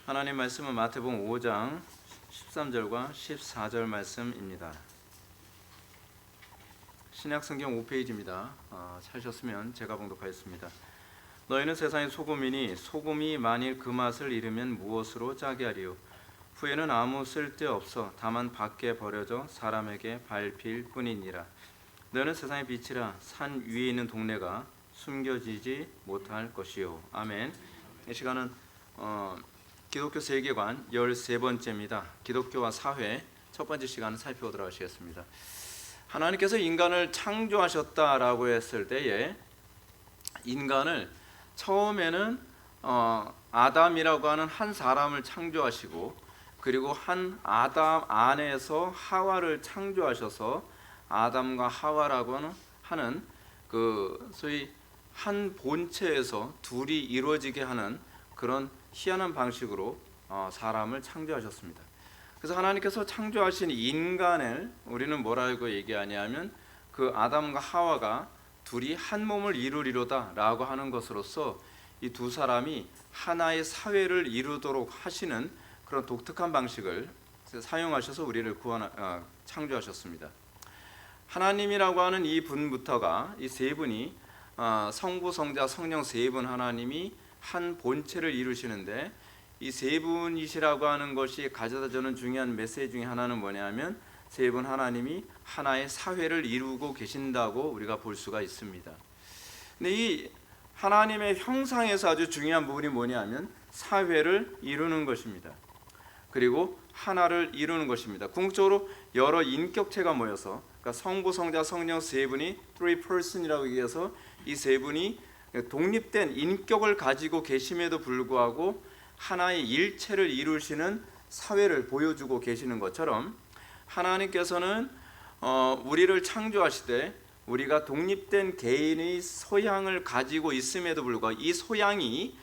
하나님 말씀은 마태복음 5장 13절과 14절 말씀입니다. 신약성경 5페이지입니다. 찾으셨으면 제가 봉독하였습니다. 너희는 세상의 소금이니 소금이 만일 그 맛을 잃으면 무엇으로 짜게 하리요? 후에는 아무 쓸데없어 다만 밖에 버려져 사람에게 밟힐 뿐이니라. 너희는 세상의 빛이라. 산 위에 있는 동네가 숨겨지지 못할 것이요. 아멘. 이 시간은 기독교 세계관 13번째입니다. 기독교와 사회 첫 번째 시간을 살펴보도록 하시겠습니다. 하나님께서 인간을 창조하셨다라고 했을 때에 인간을 처음에는 아담이라고 하는 한 사람을 창조하시고, 그리고 한 아담 안에서 하와를 창조하셔서 아담과 하와라고 하는 그 소위 한 본체에서 둘이 이루어지게 하는 그런 희한한 방식으로 사람을 창조하셨습니다. 그래서 하나님께서 창조하신 인간을 우리는 뭐라고 얘기하냐면 그 아담과 하와가 둘이 한 몸을 이루리로다 라고 하는 것으로서 이 두 사람이 하나의 사회를 이루도록 하시는 그런 독특한 방식을 사용하셔서 우리를 창조하셨습니다. 하나님이라고 하는 이 분부터가, 이 세 분이 성부, 성자, 성령 세 분 하나님이 한 본체를 이루시는데, 이 세 분이시라고 하는 것이 가져다주는 중요한 메시지 중에 하나는 뭐냐면 세 분 하나님이 하나의 사회를 이루고 계신다고 우리가 볼 수가 있습니다. 근데 이 하나님의 형상에서 아주 중요한 부분이 뭐냐면 사회를 이루는 것입니다. 그리고 하나를 이루는 것입니다. 궁극적으로 여러 인격체가 모여서, 그러니까 성부, 성자, 성령 세 분이 three person이라고 얘기해서 이 세 분이 독립된 인격을 가지고 계심에도 불구하고 하나의 일체를 이루시는 사회를 보여주고 계시는 것처럼, 하나님께서는 우리를 창조하시되 우리가 독립된 개인의 소양을 가지고 있음에도 불구하고 이 소양이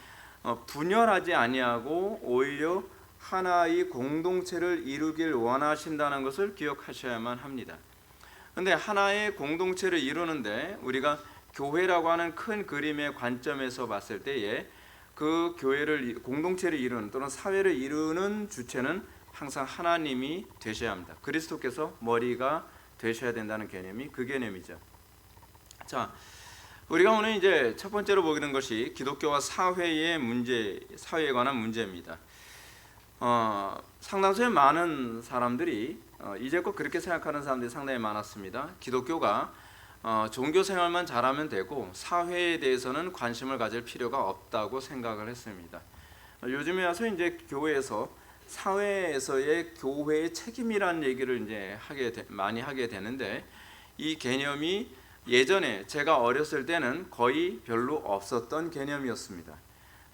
분열하지 아니하고 오히려 하나의 공동체를 이루길 원하신다는 것을 기억하셔야만 합니다. 그런데 하나의 공동체를 이루는데 우리가 교회라고 하는 큰 그림의 관점에서 봤을 때에 그 교회를, 공동체를 이루는 또는 사회를 이루는 주체는 항상 하나님이 되셔야 합니다. 그리스도께서 머리가 되셔야 된다는 개념이 그 개념이죠. 자, 우리가 오늘 이제 첫 번째로 보는 것이 기독교와 사회의 문제, 사회에 관한 문제입니다. 상당수의 많은 사람들이 이제껏 그렇게 생각하는 사람들이 상당히 많았습니다. 기독교가 종교 생활만 잘하면 되고 사회에 대해서는 관심을 가질 필요가 없다고 생각을 했습니다. 요즘에 와서 이제 교회에서 사회에서의 교회의 책임이라는 얘기를 이제 많이 하게 되는데, 이 개념이 예전에 제가 어렸을 때는 거의 별로 없었던 개념이었습니다.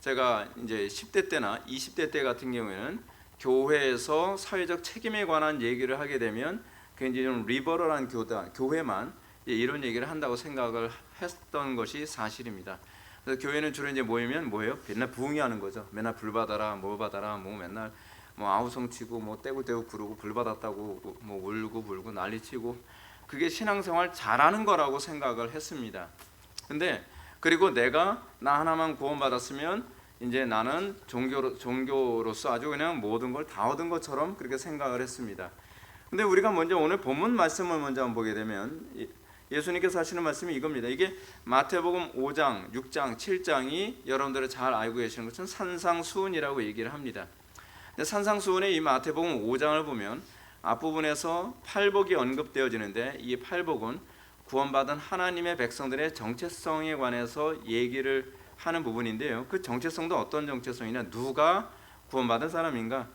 제가 이제 10대 때나 20대 때 같은 경우에는 교회에서 사회적 책임에 관한 얘기를 하게 되면 굉장히 좀 리버럴한 교회만 이런 얘기를 한다고 생각을 했던 것이 사실입니다. 그래서 교회는 주로 이제 모이면 뭐예요? 맨날 부흥회하는 거죠. 맨날 불 받아라, 뭐 받아라, 뭐 맨날 뭐 아우성 치고 뭐 떼굴떼굴 구르고 불 받았다고 뭐 울고 불고 난리치고, 그게 신앙생활 잘하는 거라고 생각을 했습니다. 근데 그리고 나 하나만 구원받았으면 이제 나는 종교로서 아주 그냥 모든 걸 다 얻은 것처럼 그렇게 생각을 했습니다. 근데 우리가 먼저 오늘 본문 말씀을 먼저 한번 보게 되면 예수님께서 하시는 말씀이 이겁니다. 이게 마태복음 5장, 6장, 7장이 여러분들이 잘 알고 계시는 것은 산상수훈이라고 얘기를 합니다. 근데 산상수훈의 이 마태복음 5장을 보면 앞부분에서 팔복이 언급되어지는데, 이 팔복은 구원받은 하나님의 백성들의 정체성에 관해서 얘기를 하는 부분인데요. 그 정체성도 어떤 정체성이냐? 누가 구원받은 사람인가?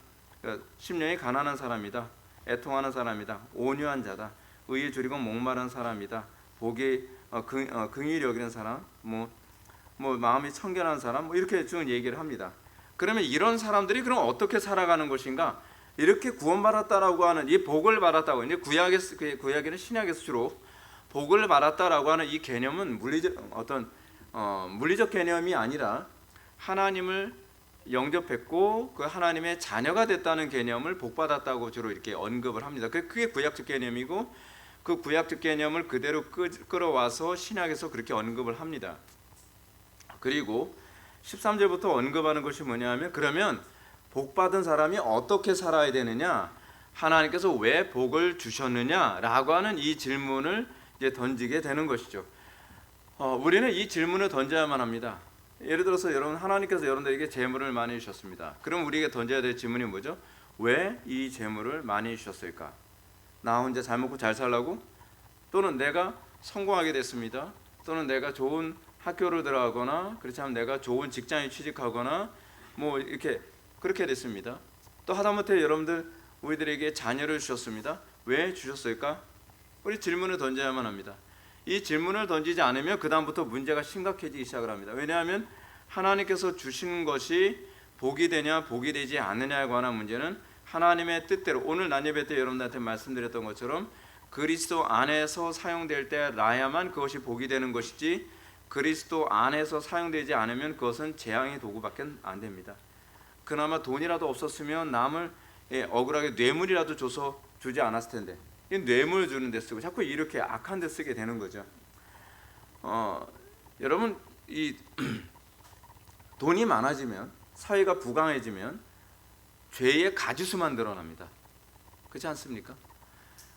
그러니까 심령이 가난한 사람이다, 애통하는 사람이다, 온유한 자다, 의에 줄이고 목마른 사람이다, 복에 긍휼히 여기는 사람, 뭐 마음이 청결한 사람, 뭐 이렇게 쭉 얘기를 합니다. 그러면 이런 사람들이 그럼 어떻게 살아가는 것인가? 이렇게 구원받았다라고 하는 이 복을 받았다고, 이제 구약에는 신약에서 주로 복을 받았다라고 하는 이 개념은 물리적 개념이 아니라 하나님을 영접했고 그 하나님의 자녀가 됐다는 개념을 복받았다고 주로 이렇게 언급을 합니다. 그게 구약적 개념이고, 그 구약적 개념을 그대로 끌어와서 신약에서 그렇게 언급을 합니다. 그리고 13절부터 언급하는 것이 뭐냐면, 그러면 복 받은 사람이 어떻게 살아야 되느냐, 하나님께서 왜 복을 주셨느냐라고 하는 이 질문을 이제 던지게 되는 것이죠. 우리는 이 질문을 던져야만 합니다. 예를 들어서 여러분, 하나님께서 여러분들에게 재물을 많이 주셨습니다. 그럼 우리에게 던져야 될 질문이 뭐죠? 왜 이 재물을 많이 주셨을까? 나 혼자 잘 먹고 잘 살라고? 또는 내가 성공하게 됐습니다. 또는 내가 좋은 학교를 들어가거나, 그렇지 않으면 내가 좋은 직장에 취직하거나 뭐 이렇게 그렇게 됐습니다. 또 하다못해 여러분들 우리들에게 자녀를 주셨습니다. 왜 주셨을까? 우리 질문을 던져야만 합니다. 이 질문을 던지지 않으면 그 다음부터 문제가 심각해지기 시작을 합니다. 왜냐하면 하나님께서 주시는 것이 복이 되냐 복이 되지 않느냐에 관한 문제는 하나님의 뜻대로, 오늘 난예배 때 여러분들한테 말씀드렸던 것처럼 그리스도 안에서 사용될 때라야만 그것이 복이 되는 것이지, 그리스도 안에서 사용되지 않으면 그것은 재앙의 도구밖에 안 됩니다. 그나마 돈이라도 없었으면 남을 억울하게 뇌물이라도 줘서 주지 않았을 텐데, 이 뇌물 주는 데 쓰고 자꾸 이렇게 악한 데 쓰게 되는 거죠. 여러분, 이 돈이 많아지면, 사회가 부강해지면 죄의 가지수만 늘어납니다. 그렇지 않습니까?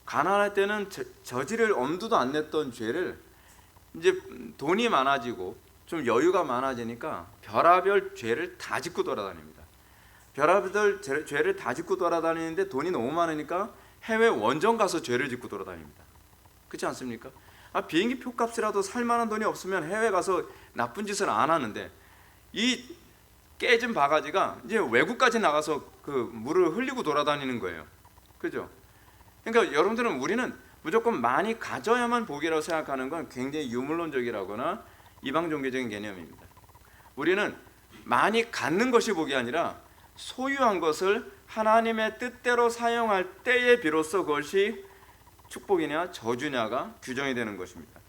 가난할 때는 저지를 엄두도 안 냈던 죄를 이제 돈이 많아지고 좀 여유가 많아지니까 별의별 죄를 다 짓고 돌아다닙니다. 별의별 죄를 다 짓고 돌아다니는데 돈이 너무 많으니까 해외 원정 가서 죄를 짓고 돌아다닙니다. 그렇지 않습니까? 비행기 표값이라도 살 만한 돈이 없으면 해외 가서 나쁜 짓을 안 하는데, 이 깨진 바가지가 이제 외국까지 나가서 그 물을 흘리고 돌아다니는 거예요. 그죠? 그러니까 여러분들은, 우리는 무조건 많이 가져야만 복이라고 생각하는 건 굉장히 유물론적이라거나 이방 종교적인 개념입니다. 우리는 많이 갖는 것이 복이 아니라 소유한 것을 하나님의 뜻대로 사용할 때에 비로소 그것이 축복이냐 저주냐가 규정이 되는 것입니다.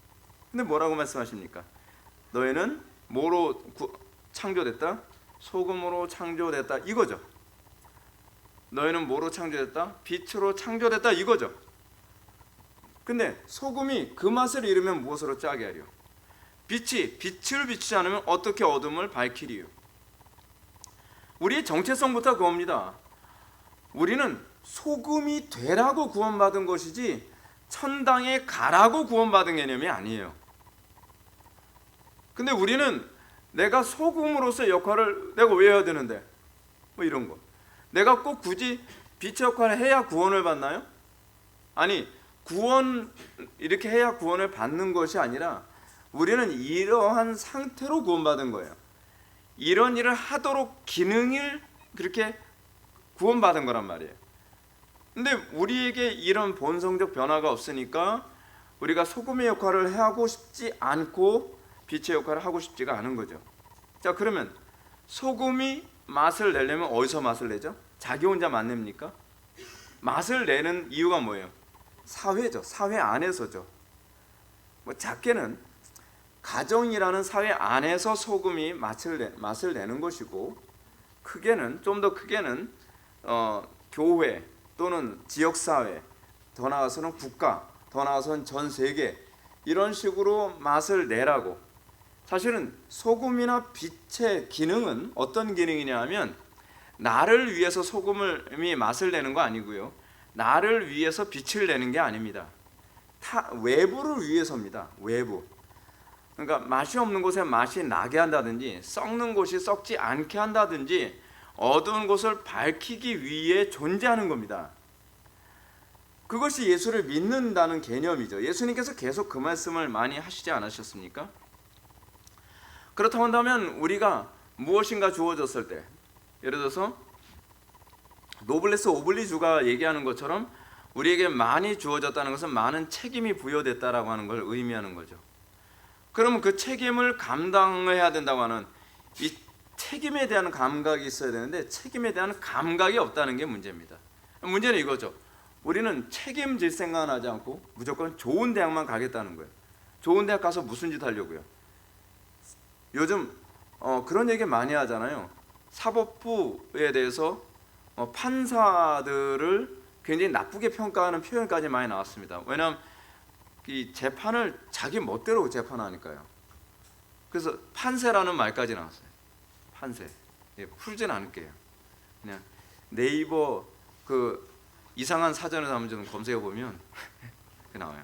근데 뭐라고 말씀하십니까? 너희는 뭐로 창조됐다? 소금으로 창조됐다, 이거죠. 너희는 뭐로 창조됐다? 빛으로 창조됐다, 이거죠. 근데 소금이 그 맛을 잃으면 무엇으로 짜게 하리요? 빛이 빛을 비추지 않으면 어떻게 어둠을 밝히리요? 우리의 정체성부터 그겁니다. 우리는 소금이 되라고 구원받은 것이지 천당에 가라고 구원받은 개념이 아니에요. 근데 우리는 내가 소금으로서의 역할을 내가 왜 해야 되는데, 뭐 이런 거, 내가 꼭 굳이 빛의 역할을 해야 구원을 받나요? 아니, 구원 이렇게 해야 구원을 받는 것이 아니라 우리는 이러한 상태로 구원받은 거예요. 이런 일을 하도록 기능을 그렇게 구원받은 거란 말이에요. 근데 우리에게 이런 본성적 변화가 없으니까 우리가 소금의 역할을 하고 싶지 않고 빛의 역할을 하고 싶지가 않은 거죠. 자, 그러면 소금이 맛을 내려면 어디서 맛을 내죠? 자기 혼자 맛 냅니까? 맛을 내는 이유가 뭐예요? 사회죠. 사회 안에서죠. 뭐 작게는 가정이라는 사회 안에서 소금이 맛을 내는 것이고, 크게는, 좀 더 크게는 교회 또는 지역사회, 더 나아가서는 국가, 더 나아가서는 전 세계, 이런 식으로 맛을 내라고. 사실은 소금이나 빛의 기능은 어떤 기능이냐 하면, 나를 위해서 소금이 맛을 내는 거 아니고요, 나를 위해서 빛을 내는 게 아닙니다. 외부를 위해서입니다. 외부. 그러니까 맛이 없는 곳에 맛이 나게 한다든지, 썩는 곳이 썩지 않게 한다든지, 어두운 곳을 밝히기 위해 존재하는 겁니다. 그것이 예수를 믿는다는 개념이죠. 예수님께서 계속 그 말씀을 많이 하시지 않으셨습니까? 그렇다고 한다면 우리가 무엇인가 주어졌을 때, 예를 들어서 노블레스 오블리주가 얘기하는 것처럼 우리에게 많이 주어졌다는 것은 많은 책임이 부여됐다라고 하는 걸 의미하는 거죠. 그러면 그 책임을 감당해야 된다고 하는 이 책임에 대한 감각이 있어야 되는데, 책임에 대한 감각이 없다는 게 문제입니다. 문제는 이거죠. 우리는 책임질 생각은 하지 않고 무조건 좋은 대학만 가겠다는 거예요. 좋은 대학 가서 무슨 짓 하려고요? 요즘 그런 얘기 많이 하잖아요. 사법부에 대해서 판사들을 굉장히 나쁘게 평가하는 표현까지 많이 나왔습니다. 왜냐하면 이 재판을 자기 멋대로 재판하니까요. 그래서 판세라는 말까지 나왔어요. 판세. 풀진 않을게요. 그냥 네이버 그 이상한 사전에서 한번 좀 검색해 보면 나와요.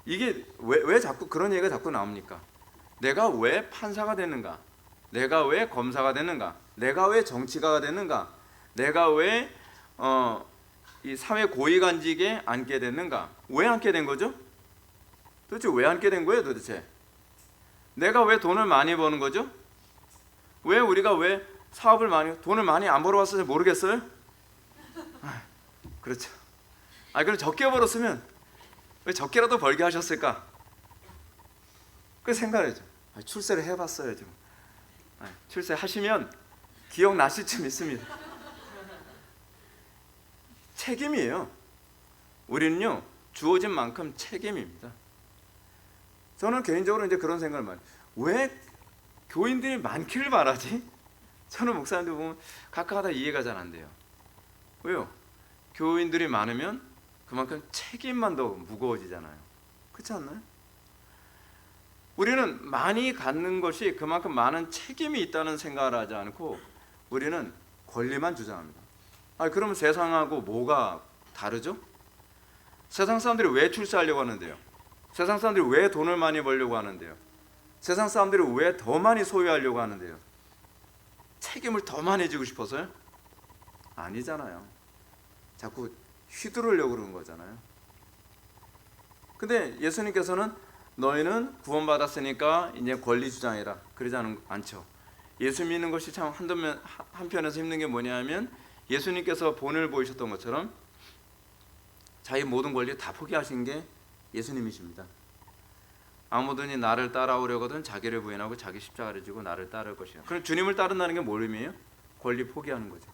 이게 왜 자꾸 그런 얘기가 자꾸 나옵니까? 내가 왜 판사가 됐는가? 내가 왜 검사가 됐는가? 내가 왜 정치가가 됐는가? 내가 왜 이 사회 고위관직에 앉게 됐는가? 왜 앉게 된 거죠? 도대체 왜 앉게 된 거예요, 도대체? 내가 왜 돈을 많이 버는 거죠? 왜 우리가 왜 사업을 돈을 많이 안 벌어왔어요? 모르겠어요? 그렇죠. 그럼 적게 벌었으면 왜 적게라도 벌게 하셨을까? 그 생각을 해죠. 출세를 해봤어야죠. 출세하시면 기억나실 쯤 있습니다. 책임이에요. 우리는요, 주어진 만큼 책임입니다. 저는 개인적으로 이제 그런 생각을 많이 해요. 왜 교인들이 많기를 바라지? 저는 목사님들 보면 각각 다 이해가 잘 안 돼요. 왜요? 교인들이 많으면 그만큼 책임만 더 무거워지잖아요. 그렇지 않나요? 우리는 많이 갖는 것이 그만큼 많은 책임이 있다는 생각을 하지 않고 우리는 권리만 주장합니다. 그러면 세상하고 뭐가 다르죠? 세상 사람들이 왜 출세하려고 하는데요? 세상 사람들이 왜 돈을 많이 벌려고 하는데요? 세상 사람들이 왜 더 많이 소유하려고 하는데요? 책임을 더 많이 지고 싶어서요? 아니잖아요. 자꾸 휘두르려고 그러는 거잖아요. 근데 예수님께서는 너희는 구원받았으니까 이제 권리 주장해라, 그러지 않죠. 예수 믿는 것이 참 한편에서 힘든 게 뭐냐면 예수님께서 본을 보이셨던 것처럼 자기 모든 권리 다 포기하신 게 예수님이십니다. 아무든지 나를 따라오려거든 자기를 부인하고 자기 십자가를 지고 나를 따를 것이야. 그럼 주님을 따른다는 게 뭘 의미해요? 권리 포기하는 거죠.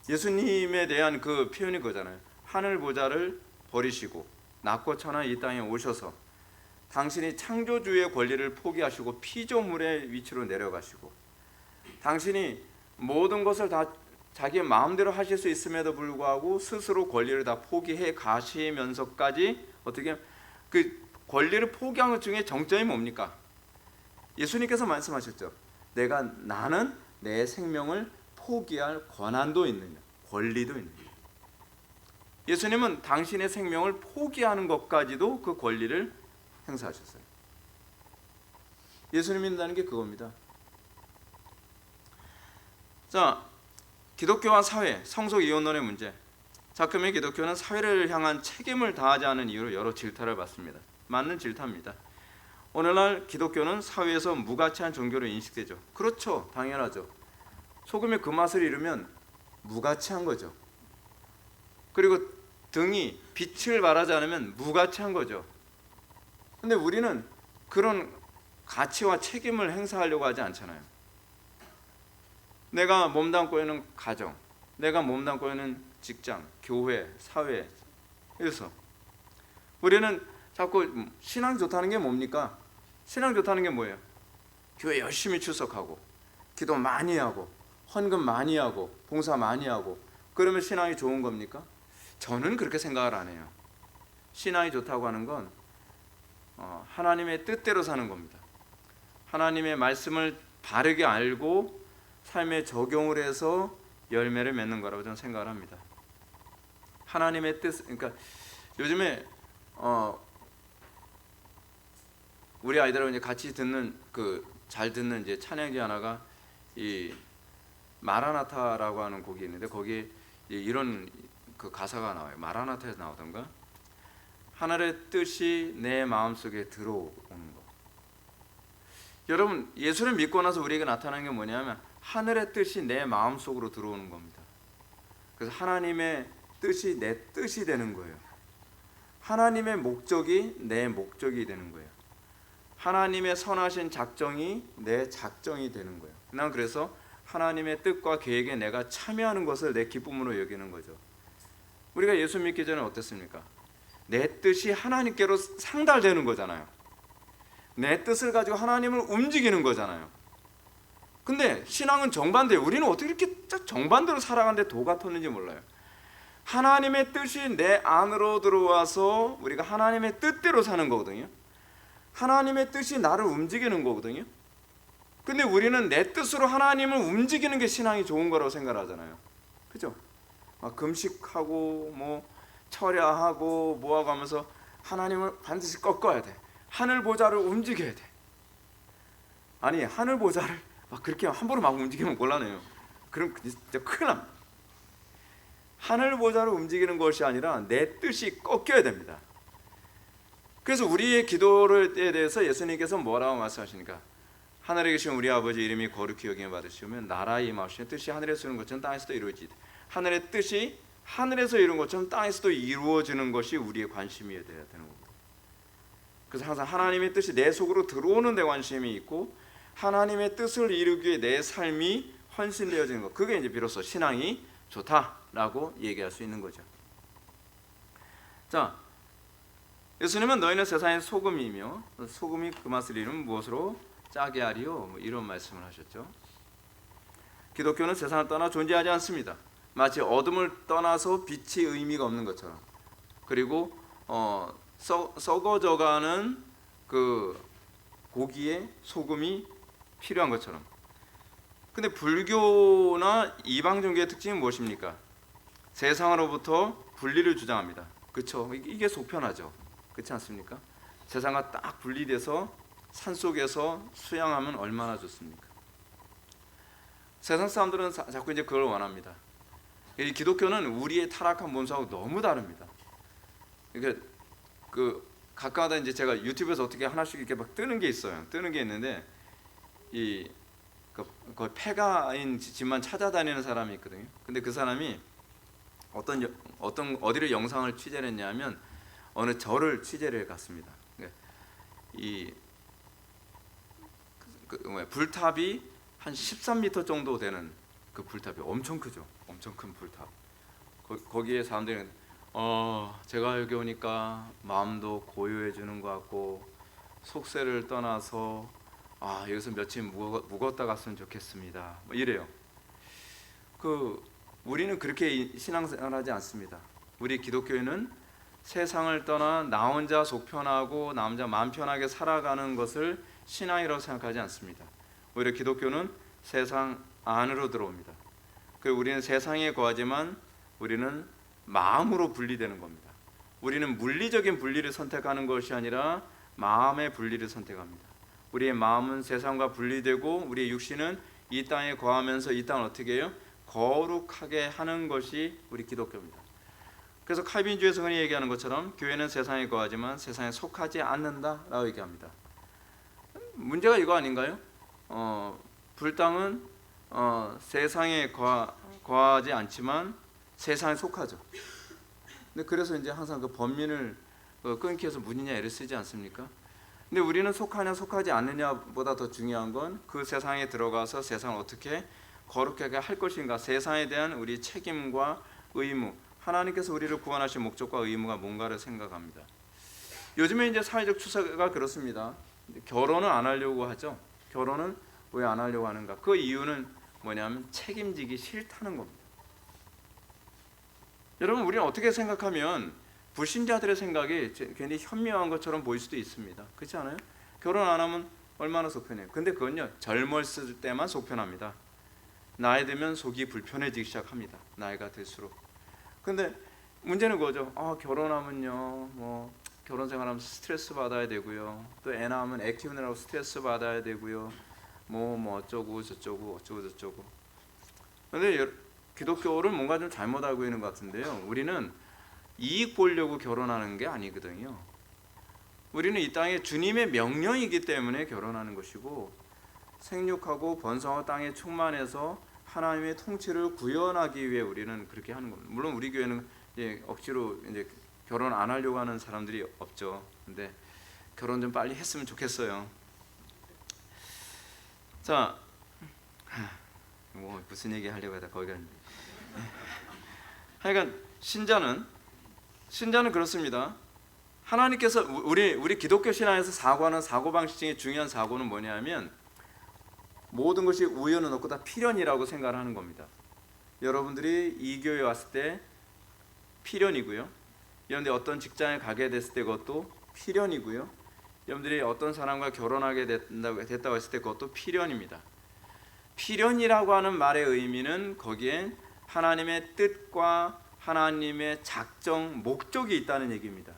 예수님에 대한 그 표현이 그거잖아요. 하늘 보좌를 버리시고 낮고 천한 이 땅에 오셔서 당신이 창조주의 권리를 포기하시고 피조물의 위치로 내려가시고 당신이 모든 것을 다 자기 마음대로 하실 수 있음에도 불구하고 스스로 권리를 다 포기해 가시면서까지 어떻게 그 권리를 포기한 것 중에 정점이 뭡니까? 예수님께서 말씀하셨죠. 나는 내 생명을 포기할 권한도 있느냐, 권리도 있느냐. 예수님은 당신의 생명을 포기하는 것까지도 그 권리를 행사하셨어요. 예수님 믿는다는 게 그겁니다. 자, 기독교와 사회, 성속 이혼론의 문제. 그러면 기독교는 사회를 향한 책임을 다하지 않은 이유로 여러 질타를 받습니다. 맞는 질타입니다. 오늘날 기독교는 사회에서 무가치한 종교로 인식되죠. 그렇죠, 당연하죠. 소금의 그 맛을 잃으면 무가치한 거죠. 그리고 등이 빛을 발하지 않으면 무가치한 거죠. 근데 우리는 그런 가치와 책임을 행사하려고 하지 않잖아요. 내가 몸담고 있는 가정, 내가 몸담고 있는 직장, 교회, 사회, 그래서 우리는 자꾸 신앙 좋다는 게 뭡니까? 신앙 좋다는 게 뭐예요? 교회 열심히 출석하고 기도 많이 하고 헌금 많이 하고 봉사 많이 하고 그러면 신앙이 좋은 겁니까? 저는 그렇게 생각을 안 해요. 신앙이 좋다고 하는 건 하나님의 뜻대로 사는 겁니다. 하나님의 말씀을 바르게 알고 삶에 적용을 해서 열매를 맺는 거라고 저는 생각을 합니다. 하나님의 뜻, 그러니까 요즘에 우리 아이들하고 이제 같이 듣는 잘 듣는 이제 찬양지 하나가 이 마라나타라고 하는 곡이 있는데 거기에 이런 그 가사가 나와요. 마라나타에서 나오던가 하늘의 뜻이 내 마음속에 들어오는 거. 여러분, 예수를 믿고 나서 우리에게 나타나는 게 뭐냐면 하늘의 뜻이 내 마음속으로 들어오는 겁니다. 그래서 하나님의 뜻이 내 뜻이 되는 거예요. 하나님의 목적이 내 목적이 되는 거예요. 하나님의 선하신 작정이 내 작정이 되는 거예요. 난 그래서 하나님의 뜻과 계획에 내가 참여하는 것을 내 기쁨으로 여기는 거죠. 우리가 예수 믿기 전에 어땠습니까? 내 뜻이 하나님께로 상달되는 거잖아요. 내 뜻을 가지고 하나님을 움직이는 거잖아요. 근데 신앙은 정반대예요. 우리는 어떻게 이렇게 정반대로 살아가는데 도가 텄는지 몰라요. 하나님의 뜻이 내 안으로 들어와서 우리가 하나님의 뜻대로 사는 거거든요. 하나님의 뜻이 나를 움직이는 거거든요. 근데 우리는 내 뜻으로 하나님을 움직이는 게 신앙이 좋은 거라고 생각하잖아요. 그죠? 막 금식하고 뭐 철야하고 뭐하고 하면서 하나님을 반드시 꺾어야 돼. 하늘 보좌를 움직여야 돼. 아니 하늘 보좌를 막 그렇게 함부로 막 움직이면 곤란해요. 그럼 진짜 큰일 납니다. 하늘 보좌를 움직이는 것이 아니라 내 뜻이 꺾여야 됩니다. 그래서 우리의 기도에 대해서 예수님께서 뭐라고 말씀하십니까? 하늘에 계신 우리 아버지 이름이 거룩히 여김을 받으시면 나라의 임하시는 뜻이 하늘에서 이룬 것처럼 땅에서도 이루어지되 하늘의 뜻이 하늘에서 이룬 것처럼 땅에서도 이루어지는 것이 우리의 관심이 되어야 되는 겁니다. 그래서 항상 하나님의 뜻이 내 속으로 들어오는 데 관심이 있고 하나님의 뜻을 이루기 위해 내 삶이 헌신되어지는 것, 그게 이제 비로소 신앙이 좋다라고 얘기할 수 있는 거죠. 자, 예수님은 너희는 세상의 소금이며 소금이 그 맛을 이루면 무엇으로 짜게 하리요? 뭐 이런 말씀을 하셨죠. 기독교는 세상을 떠나 존재하지 않습니다. 마치 어둠을 떠나서 빛이 의미가 없는 것처럼, 그리고 썩어져가는 그 고기에 소금이 필요한 것처럼. 근데 불교나 이방 종교의 특징은 무엇입니까? 세상으로부터 분리를 주장합니다. 그렇죠? 이게 속편하죠. 그렇지 않습니까? 세상과 딱 분리돼서 산속에서 수양하면 얼마나 좋습니까? 세상 사람들은 자꾸 이제 그걸 원합니다. 이 기독교는 우리의 타락한 본성하고 너무 다릅니다. 그러니까 그 가끔가다 이제 제가 유튜브에서 어떻게 하나씩 이렇게 막 뜨는 게 있어요. 뜨는 게 있는데 거의 폐가인 집만 찾아다니는 사람이 있거든요. 근데 그 사람이 어디를 영상을 취재를 했냐면 어느 절을 취재를 갔습니다. 불탑이 한 13m 정도 되는 그 불탑이 엄청 크죠. 엄청 큰 불탑. 거기에 사람들이 제가 여기 오니까 마음도 고요해지는 것 같고 속세를 떠나서 여기서 며칠 묵었다 갔으면 좋겠습니다. 뭐 이래요. 우리는 그렇게 신앙생활하지 않습니다. 우리 기독교인은 세상을 떠나 나 혼자 속편하고 나 혼자 마음 편하게 살아가는 것을 신앙이라고 생각하지 않습니다. 오히려 기독교는 세상 안으로 들어옵니다. 우리는 세상에 거하지만 우리는 마음으로 분리되는 겁니다. 우리는 물리적인 분리를 선택하는 것이 아니라 마음의 분리를 선택합니다. 우리의 마음은 세상과 분리되고 우리의 육신은 이 땅에 거하면서 이 땅을 어떻게 해요? 거룩하게 하는 것이 우리 기독교입니다. 그래서 칼빈주의에서 흔히 얘기하는 것처럼 교회는 세상에 거하지만 세상에 속하지 않는다라고 얘기합니다. 문제가 이거 아닌가요? 불당은 세상에 거하지 않지만 세상에 속하죠. 근데 그래서 이제 항상 그 번민을 끊기 위해서 문이냐 애를 쓰지 않습니까? 근데 우리는 속하냐 속하지 않느냐보다 더 중요한 건 그 세상에 들어가서 세상을 어떻게 거룩하게 할 것인가, 세상에 대한 우리 책임과 의무, 하나님께서 우리를 구원하신 목적과 의무가 뭔가를 생각합니다. 요즘에 이제 사회적 추세가 그렇습니다. 결혼을 안 하려고 하죠. 결혼은 왜 안 하려고 하는가? 그 이유는 뭐냐면 책임지기 싫다는 겁니다. 여러분, 우리는 어떻게 생각하면 불신자들의 생각이 괜히 현명한 것처럼 보일 수도 있습니다. 그렇지 않아요? 결혼 안 하면 얼마나 속편해요. 근데 그건요, 젊었을 때만 속편합니다. 나이 들면 속이 불편해지기 시작합니다. 나이가 들수록. 근데 문제는 그거죠. 결혼하면요, 뭐 결혼 생활하면 스트레스 받아야 되고요. 또 애 낳으면 애 키우느라고 스트레스 받아야 되고요. 뭐 어쩌고 저쩌고. 근데 기독교를 뭔가 좀 잘못 알고 있는 것 같은데요. 우리는 이익 보려고 결혼하는 게 아니거든요. 우리는 이 땅에 주님의 명령이기 때문에 결혼하는 것이고, 생육하고 번성하고 땅에 충만해서 하나님의 통치를 구현하기 위해 우리는 그렇게 하는 겁니다. 물론 우리 교회는 이제 억지로 이제 결혼 안 하려고 하는 사람들이 없죠. 근데 결혼 좀 빨리 했으면 좋겠어요. 자, 뭐 무슨 얘기 하려고 하다 거기가. 하여간 신자는 그렇습니다. 하나님께서 우리 기독교 신앙에서 사고 방식 중에 중요한 사고는 뭐냐면 모든 것이 우연은 없고 다 필연이라고 생각을 하는 겁니다. 여러분들이 이 교회에 왔을 때 필연이고요. 그런데 어떤 직장에 가게 됐을 때 그것도 필연이고요. 여러분들이 어떤 사람과 결혼하게 됐다고 했을 때 그것도 필연입니다. 필연이라고 하는 말의 의미는 거기에 하나님의 뜻과 하나님의 작정, 목적이 있다는 얘기입니다.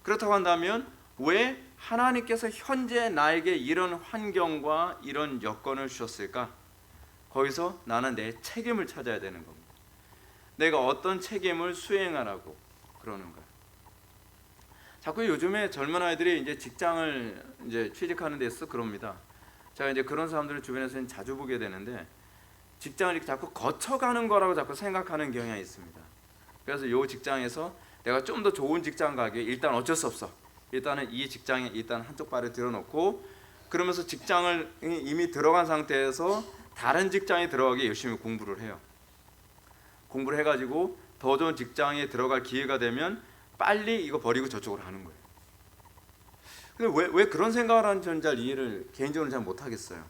그렇다고 한다면 왜 하나님께서 현재 나에게 이런 환경과 이런 여건을 주셨을까? 거기서 나는 내 책임을 찾아야 되는 겁니다. 내가 어떤 책임을 수행하라고 그러는 거예요. 자꾸 요즘에 젊은 아이들이 이제 직장을 이제 취직하는 데 있어 그럽니다. 제가 이제 그런 사람들을 주변에서 자주 보게 되는데 직장을 이렇게 자꾸 거쳐가는 거라고 자꾸 생각하는 경향이 있습니다. 그래서 요 직장에서 내가 좀 더 좋은 직장 가기 일단 어쩔 수 없어. 일단은 이 직장에 일단 한쪽 발을 들어놓고 그러면서 직장을 이미 들어간 상태에서 다른 직장에 들어가기 열심히 공부를 해요. 공부를 해가지고 더 좋은 직장에 들어갈 기회가 되면 빨리 이거 버리고 저쪽으로 하는 거예요. 근데 왜 그런 생각을 하는지 저는 잘 이해를 개인적으로 잘 못하겠어요.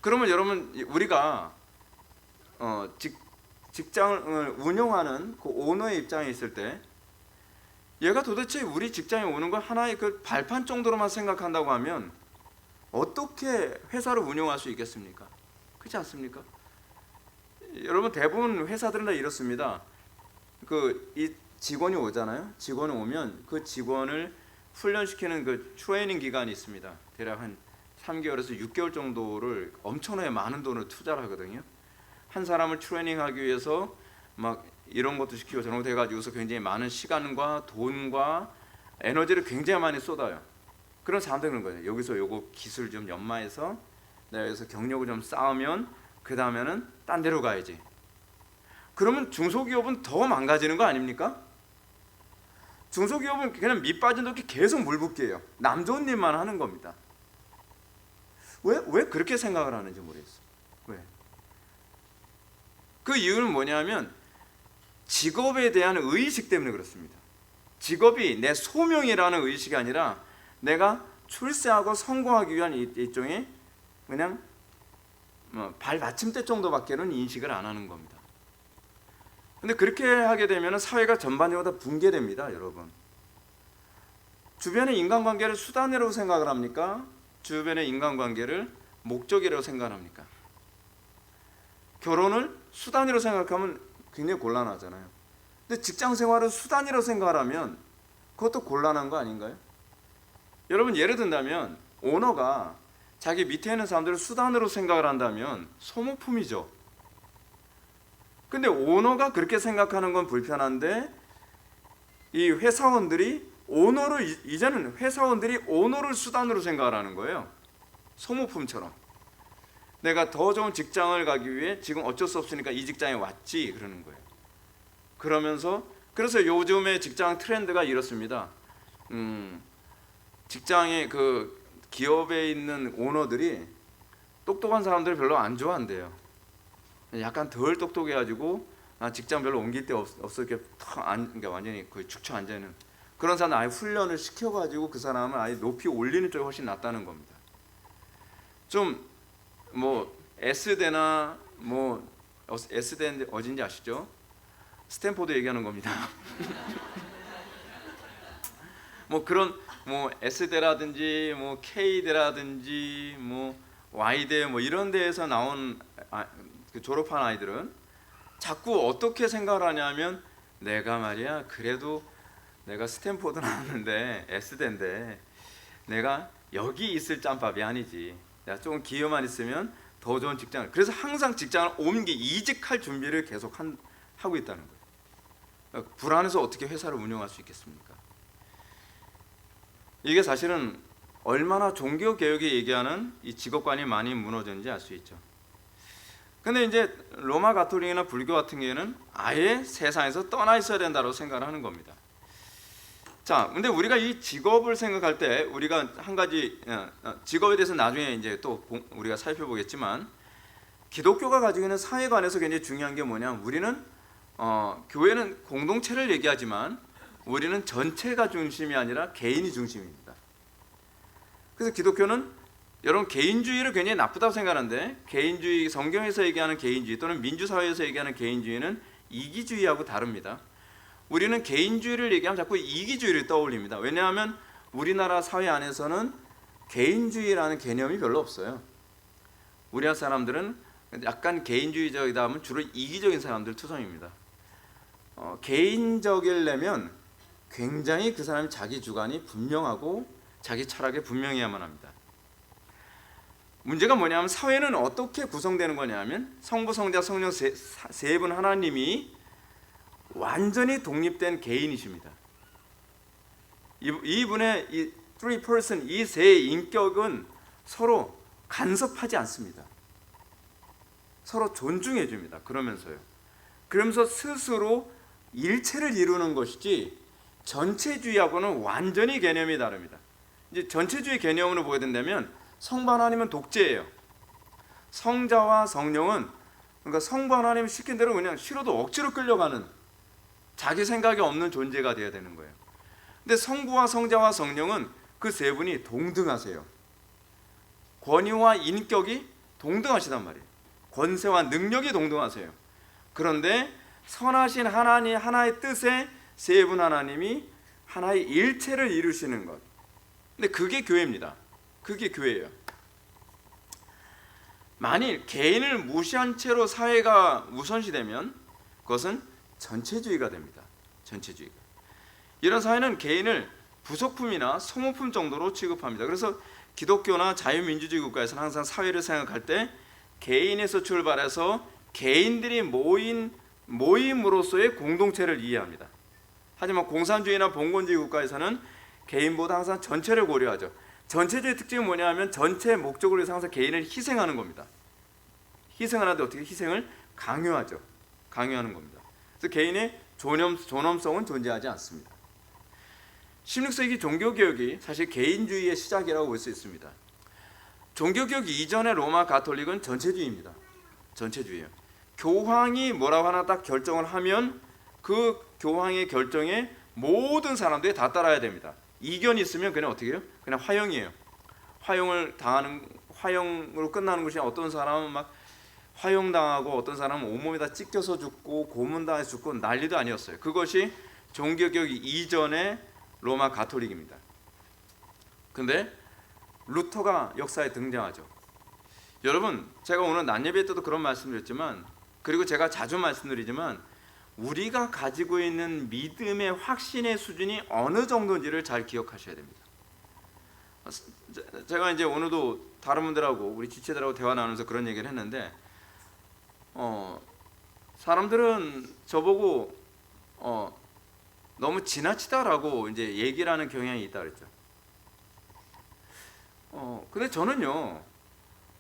그러면 여러분 우리가 직장을 운영하는 그 오너의 입장에 있을 때 얘가 도대체 우리 직장에 오는 걸 하나의 그 발판 정도로만 생각한다고 하면 어떻게 회사를 운영할 수 있겠습니까? 그렇지 않습니까? 여러분 대부분 회사들은 다 이렇습니다. 이 직원이 오잖아요. 직원이 오면 그 직원을 훈련시키는 그 트레이닝 기간이 있습니다. 대략 한 3개월에서 6개월 정도를 엄청나게 많은 돈을 투자를 하거든요. 한 사람을 트레이닝하기 위해서 막 이런 것도 시키고 저런 것도 해가지고서 굉장히 많은 시간과 돈과 에너지를 굉장히 많이 쏟아요. 그런 사람들은 그런 거예요. 여기서 요거 기술 좀 연마해서 내가 여기서 경력을 좀 쌓으면 그 다음에는 딴 데로 가야지. 그러면 중소기업은 더 망가지는 거 아닙니까? 중소기업은 그냥 밑 빠진 독이 계속 물 붓게 해요. 남 좋은 일만 하는 겁니다. 왜 그렇게 생각을 하는지 모르겠어요. 왜? 그 이유는 뭐냐면 직업에 대한 의식 때문에 그렇습니다. 직업이 내 소명이라는 의식이 아니라 내가 출세하고 성공하기 위한 일종의 그냥 발받침대 정도밖에는 인식을 안 하는 겁니다. 근데 그렇게 하게 되면 사회가 전반적으로 다 붕괴됩니다, 여러분. 주변의 인간관계를 수단이라고 생각을 합니까? 주변의 인간관계를 목적이라고 생각합니까? 결혼을 수단이라고 생각하면 굉장히 곤란하잖아요. 근데 직장 생활을 수단이라고 생각하면 그것도 곤란한 거 아닌가요? 여러분 예를 든다면 오너가 자기 밑에 있는 사람들을 수단으로 생각을 한다면 소모품이죠. 근데 오너가 그렇게 생각하는 건 불편한데 이 회사원들이 이제는 회사원들이 오너를 수단으로 생각을 하는 거예요. 소모품처럼. 내가 더 좋은 직장을 가기 위해 지금 어쩔 수 없으니까 이 직장에 왔지 그러는 거예요. 그래서 요즘의 직장 트렌드가 이렇습니다. 직장의 그 기업에 있는 오너들이 똑똑한 사람들을 별로 안 좋아한대요. 약간 덜 똑똑해가지고 직장 별로 옮길 데 없어 이렇게 그러니까 완전히 거의 축처 앉아 있는 그런 사람 아예 훈련을 시켜가지고 그 사람을 아예 높이 올리는 쪽이 훨씬 낫다는 겁니다. 좀 S대나 S대인데 어딘지 아시죠? 스탠포드 얘기하는 겁니다. 그런 S대라든지 K대라든지 Y대 이런 데에서 나온 졸업한 아이들은 자꾸 어떻게 생각을 하냐면 내가 말이야 그래도 내가 스탠포드 나왔는데 S대인데 내가 여기 있을 짬밥이 아니지. 내가 조금 기회만 있으면 더 좋은 직장을 그래서 항상 직장을 이직할 준비를 계속 하고 있다는 거예요. 불안해서 어떻게 회사를 운영할 수 있겠습니까? 이게 사실은 얼마나 종교개혁이 얘기하는 이 직업관이 많이 무너졌는지 알 수 있죠. 근데 이제 로마 가톨릭이나 불교 같은 경우에는 아예 세상에서 떠나 있어야 된다고 생각을 하는 겁니다. 자, 근데 우리가 이 직업을 생각할 때 우리가 한 가지 직업에 대해서 나중에 이제 또 우리가 살펴보겠지만 기독교가 가지고 있는 사회관에서 굉장히 중요한 게 뭐냐? 우리는 교회는 공동체를 얘기하지만 우리는 전체가 중심이 아니라 개인이 중심입니다. 그래서 기독교는 여러분 개인주의를 굉장히 나쁘다고 생각하는데 개인주의 성경에서 얘기하는 개인주의 또는 민주사회에서 얘기하는 개인주의는 이기주의하고 다릅니다. 우리는 개인주의를 얘기하면 자꾸 이기주의를 떠올립니다. 왜냐하면 우리나라 사회 안에서는 개인주의라는 개념이 별로 없어요. 우리나라 사람들은 약간 개인주의적이다 하면 주로 이기적인 사람들 투성입니다. 개인적이려면 굉장히 그 사람이 자기 주관이 분명하고 자기 철학에 분명해야만 합니다. 문제가 뭐냐면 사회는 어떻게 구성되는 거냐면 성부, 성자, 성령 세 분 하나님이 완전히 독립된 개인이십니다. 이분의 이 three person, 이 세 인격은 서로 간섭하지 않습니다. 서로 존중해 줍니다. 그러면서요. 그러면서 스스로 일체를 이루는 것이지 전체주의하고는 완전히 개념이 다릅니다. 이제 전체주의 개념으로 보게 된다면 성부 하나님은 독재예요. 성자와 성령은 그러니까 성부 하나님은 시킨 대로 그냥 싫어도 억지로 끌려가는 자기 생각이 없는 존재가 되어야 되는 거예요. 근데 성부와 성자와 성령은 그 세 분이 동등하세요. 권위와 인격이 동등하시단 말이에요. 권세와 능력이 동등하세요. 그런데 선하신 하나님 하나의 뜻에 세 분 하나님이 하나의 일체를 이루시는 것. 근데 그게 교회입니다. 그게 교회예요. 만일 개인을 무시한 채로 사회가 우선시되면 그것은 전체주의가 됩니다. 전체주의가. 이런 사회는 개인을 부속품이나 소모품 정도로 취급합니다. 그래서 기독교나 자유민주주의 국가에서는 항상 사회를 생각할 때 개인에서 출발해서 개인들이 모임으로서의 공동체를 이해합니다. 하지만 공산주의나 봉건주의 국가에서는 개인보다 항상 전체를 고려하죠. 전체주의 특징은 뭐냐 하면 전체 목적을 위해서 항상 개인을 희생하는 겁니다. 희생하는데 어떻게 희생을 강요하죠. 강요하는 겁니다. 그래서 개인의 존엄성은 존재하지 않습니다. 16세기 종교개혁이 사실 개인주의의 시작이라고 볼 수 있습니다. 종교개혁 이전의 로마 가톨릭은 전체주의입니다. 전체주의예요. 교황이 뭐라고 하나 딱 결정을 하면 그 교황의 결정에 모든 사람들이 다 따라야 됩니다. 이견이 있으면 그냥 어떻게 해요? 그냥 화형이에요. 화형으로 끝나는 것이 어떤 사람은 막 화형당하고 어떤 사람은 온몸에다 찢겨서 죽고 고문당해서 죽고 난리도 아니었어요. 그것이 종교개혁 이전의 로마 가톨릭입니다. 근데 루터가 역사에 등장하죠. 여러분, 제가 오늘 낮예배 때도 그런 말씀드렸지만, 그리고 제가 자주 말씀드리지만 우리가 가지고 있는 믿음의 확신의 수준이 어느 정도인지를 잘 기억하셔야 됩니다. 제가 이제 오늘도 다른 분들하고 우리 지체들하고 대화 나누면서 그런 얘기를 했는데 사람들은 저보고 너무 지나치다라고 이제 얘기를 하는 경향이 있다 그랬죠. 근데 저는요,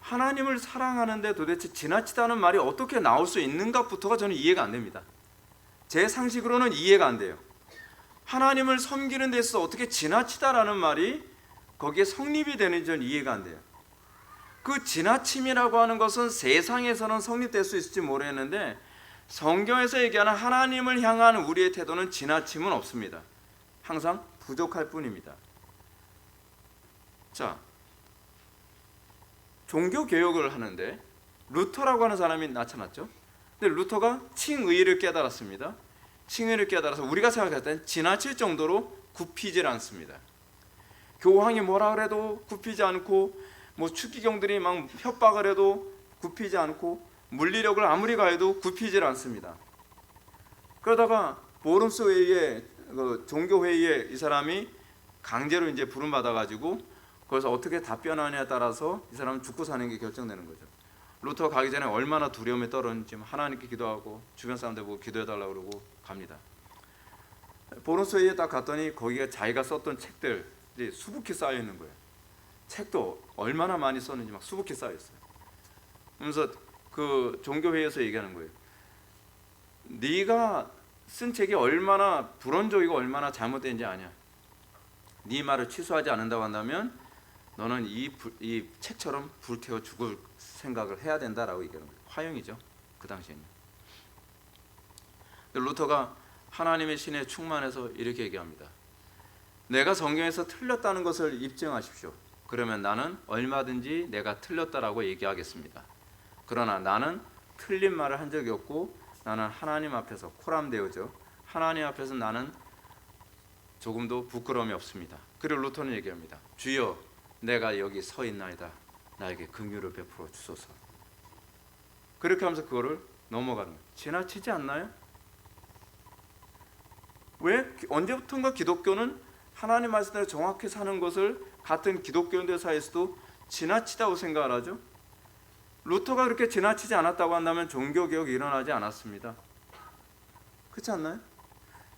하나님을 사랑하는데 도대체 지나치다는 말이 어떻게 나올 수 있는가부터가 저는 이해가 안 됩니다. 제 상식으로는 이해가 안 돼요. 하나님을 섬기는 데 있어서 어떻게 지나치다라는 말이 거기에 성립이 되는지 저는 이해가 안 돼요. 그 지나침이라고 하는 것은 세상에서는 성립될 수 있을지 모르겠는데 성경에서 얘기하는 하나님을 향한 우리의 태도는 지나침은 없습니다. 항상 부족할 뿐입니다. 자, 종교개혁을 하는데 루터라고 하는 사람이 나타났죠. 근데 루터가 칭의를 깨달았습니다. 칭의를 깨달아서 우리가 생각할 때는 지나칠 정도로 굽히질 않습니다. 교황이 뭐라 그래도 굽히지 않고 뭐 추기경들이 막 협박을 해도 굽히지 않고 물리력을 아무리 가해도 굽히질 않습니다. 그러다가 보름스 회의에 종교 회의에 이 사람이 강제로 이제 부름 받아 가지고 거기서 어떻게 답변하냐에 따라서 이 사람은 죽고 사는 게 결정되는 거죠. 루터 가기 전에 얼마나 두려움에 떨었는지 하나님께 기도하고 주변 사람들 보고 기도해달라고 그러고 갑니다. 보름스 회의에 딱 갔더니 거기에 자기가 썼던 책들이 수북히 쌓여 있는 거예요. 책도 얼마나 많이 썼는지 막 수북히 쌓여 있어요. 그러면서 그 종교회의에서 얘기하는 거예요. 네가 쓴 책이 얼마나 불온적이고 얼마나 잘못된지 아냐. 네 말을 취소하지 않는다고 한다면 너는 이 책처럼 불태워 죽을 생각을 해야 된다라고 얘기하는 거예요. 화형이죠. 그 당시에는. 루터가 하나님의 신에 충만해서 이렇게 얘기합니다. 내가 성경에서 틀렸다는 것을 입증하십시오. 그러면 나는 얼마든지 내가 틀렸다라고 얘기하겠습니다. 그러나 나는 틀린 말을 한 적이 없고 나는 하나님 앞에서 코람데오죠. 하나님 앞에서 나는 조금도 부끄러움이 없습니다. 그리고 루터는 얘기합니다. 주여, 내가 여기 서 있나이다. 나에게 긍휼을 베풀어 주소서. 그렇게 하면서 그거를 넘어가는 거예요. 지나치지 않나요? 왜? 언제부턴가 기독교는 하나님 말씀대로 정확히 사는 것을 같은 기독교인들 사이에서도 지나치다고 생각을 하죠. 루터가 그렇게 지나치지 않았다고 한다면 종교개혁이 일어나지 않았습니다. 그렇지 않나요?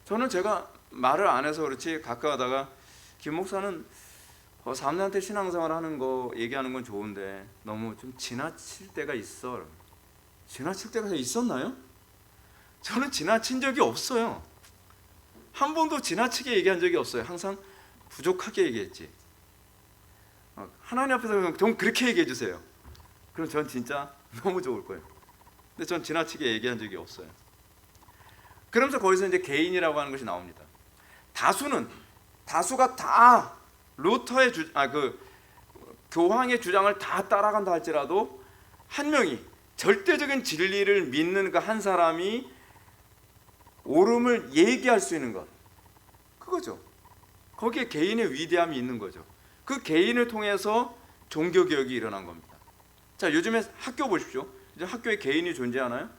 저는 제가 말을 안 해서 그렇지 가끔 하다가 김 목사는 사람들한테 신앙생활 하는 거 얘기하는 건 좋은데 너무 좀 지나칠 때가 있어. 지나칠 때가 있었나요? 저는 지나친 적이 없어요. 한 번도 지나치게 얘기한 적이 없어요. 항상 부족하게 얘기했지. 하나님 앞에서 좀 그렇게 얘기해 주세요. 그럼 전 진짜 너무 좋을 거예요. 근데 전 지나치게 얘기한 적이 없어요. 그러면서 거기서 이제 개인이라고 하는 것이 나옵니다. 다수가 다 루터의 교황의 주장을 다 따라간다 할지라도 한 명이 절대적인 진리를 믿는 그 한 사람이 옳음을 얘기할 수 있는 것, 그거죠. 거기에 개인의 위대함이 있는 거죠. 그 개인을 통해서 종교개혁이 일어난 겁니다. 자, 요즘에 학교 보십시오. 이제 학교에 개인이 존재하나요?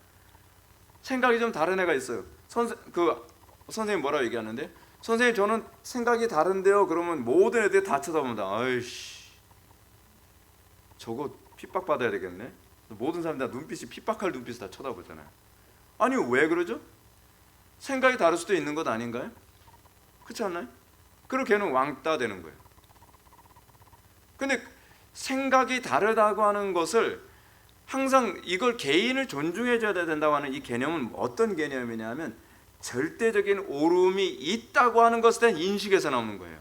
생각이 좀 다른 애가 있어요. 선생님 뭐라고 얘기하는데, 선생님 저는 생각이 다른데요. 그러면 모든 애들이 다 쳐다봅니다. 아이씨, 저거 핍박받아야 되겠네. 모든 사람들 다 눈빛이 핍박할 눈빛을 다 쳐다보잖아요. 아니 왜 그러죠? 생각이 다를 수도 있는 것 아닌가요? 그렇지 않나요? 그리고 걔는 왕따 되는 거예요. 근데 생각이 다르다고 하는 것을 항상 이걸 개인을 존중해줘야 된다고 하는 이 개념은 어떤 개념이냐면 절대적인 옳음이 있다고 하는 것에 대한 인식에서 나오는 거예요.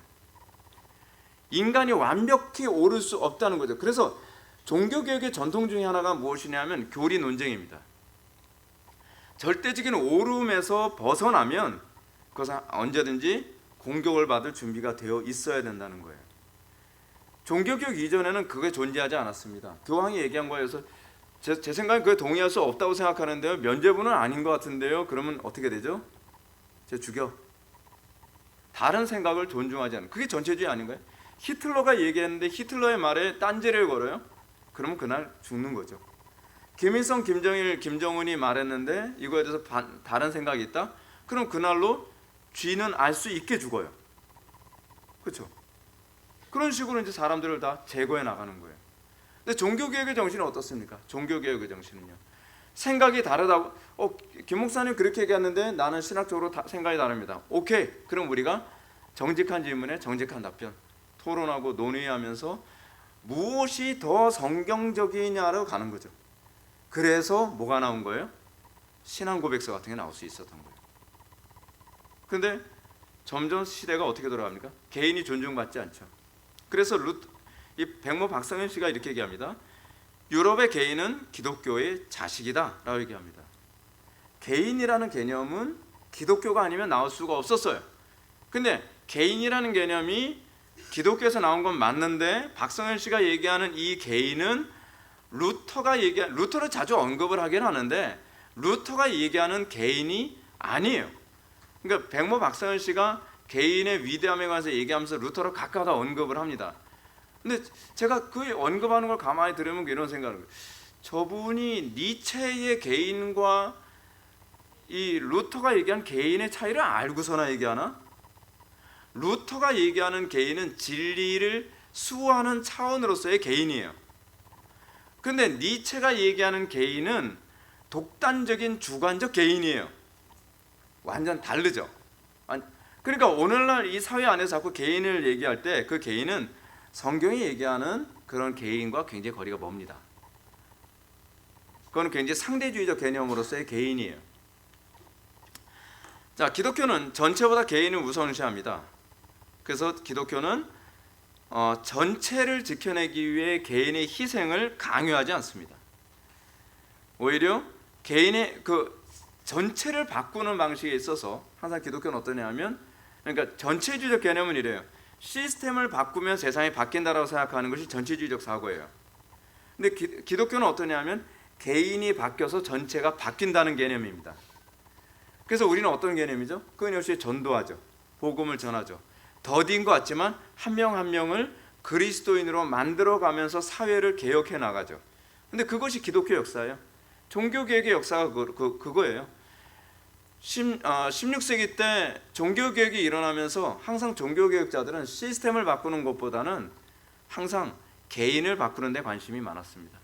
인간이 완벽히 옳을 수 없다는 거죠. 그래서 종교개혁의 전통 중에 하나가 무엇이냐면 교리 논쟁입니다. 절대적인 옳음에서 벗어나면 그것은 언제든지 공격을 받을 준비가 되어 있어야 된다는 거예요. 종교개혁 이전에는 그게 존재하지 않았습니다. 교황이 얘기한 거에서 제 생각엔 그게 동의할 수 없다고 생각하는데요. 면죄부는 아닌 것 같은데요. 그러면 어떻게 되죠? 죽여. 다른 생각을 존중하지 않는, 그게 전체주의 아닌가요? 히틀러가 얘기했는데 히틀러의 말에 딴지를 걸어요? 그러면 그날 죽는 거죠. 김일성, 김정일, 김정은이 말했는데 이거에 대해서 다른 생각이 있다? 그럼 그날로 쥐는 알 수 있게 죽어요. 그렇죠? 그런 식으로 이제 사람들을 다 제거해 나가는 거예요. 근데 종교개혁의 정신은 어떻습니까? 종교개혁의 정신은요, 생각이 다르다고, 김 목사님 그렇게 얘기했는데 나는 신학적으로 생각이 다릅니다. 오케이, 그럼 우리가 정직한 질문에 정직한 답변, 토론하고 논의하면서 무엇이 더 성경적이냐로 가는 거죠. 그래서 뭐가 나온 거예요? 신앙 고백서 같은 게 나올 수 있었던 거예요. 그런데 점점 시대가 어떻게 돌아갑니까? 개인이 존중받지 않죠. 그래서 이 백모 박상현 씨가 이렇게 얘기합니다. 유럽의 개인은 기독교의 자식이다 라고 얘기합니다. 개인이라는 개념은 기독교가 아니면 나올 수가 없었어요. 근데 개인이라는 개념이 기독교에서 나온 건 맞는데 박성현 씨가 얘기하는 이 개인은 루터를 자주 언급을 하긴 하는데 루터가 얘기하는 개인이 아니에요. 그러니까 백모 박성현 씨가 개인의 위대함에 관해서 얘기하면서 루터를 가까다 언급을 합니다. 근데 제가 그 언급하는 걸 가만히 들으면 이런 생각을 해요. 저분이 니체의 개인과 이 루터가 얘기한 개인의 차이를 알고서나 얘기하나? 루터가 얘기하는 개인은 진리를 수호하는 차원으로서의 개인이에요. 근데 니체가 얘기하는 개인은 독단적인 주관적 개인이에요. 완전 다르죠. 그러니까 오늘날 이 사회 안에서 자꾸 개인을 얘기할 때 그 개인은 성경이 얘기하는 그런 개인과 굉장히 거리가 멉니다. 그건 굉장히 상대주의적 개념으로서의 개인이에요. 자, 기독교는 전체보다 개인을 우선시합니다. 그래서 기독교는 전체를 지켜내기 위해 개인의 희생을 강요하지 않습니다. 오히려 개인의 그 전체를 바꾸는 방식에 있어서 항상 기독교는 어떠냐면, 그러니까 전체주의적 개념은 이래요. 시스템을 바꾸면 세상이 바뀐다라고 생각하는 것이 전체주의적 사고예요. 근데 기독교는 어떠냐면 개인이 바뀌어서 전체가 바뀐다는 개념입니다. 그래서 우리는 어떤 개념이죠? 끊임없이 전도하죠. 복음을 전하죠. 더딘 것 같지만 한 명 한 명을 그리스도인으로 만들어가면서 사회를 개혁해 나가죠. 근데 그것이 기독교 역사예요. 종교개혁의 역사가 그거예요. 16세기 때 종교개혁이 일어나면서 항상 종교개혁자들은 시스템을 바꾸는 것보다는 항상 개인을 바꾸는 데 관심이 많았습니다.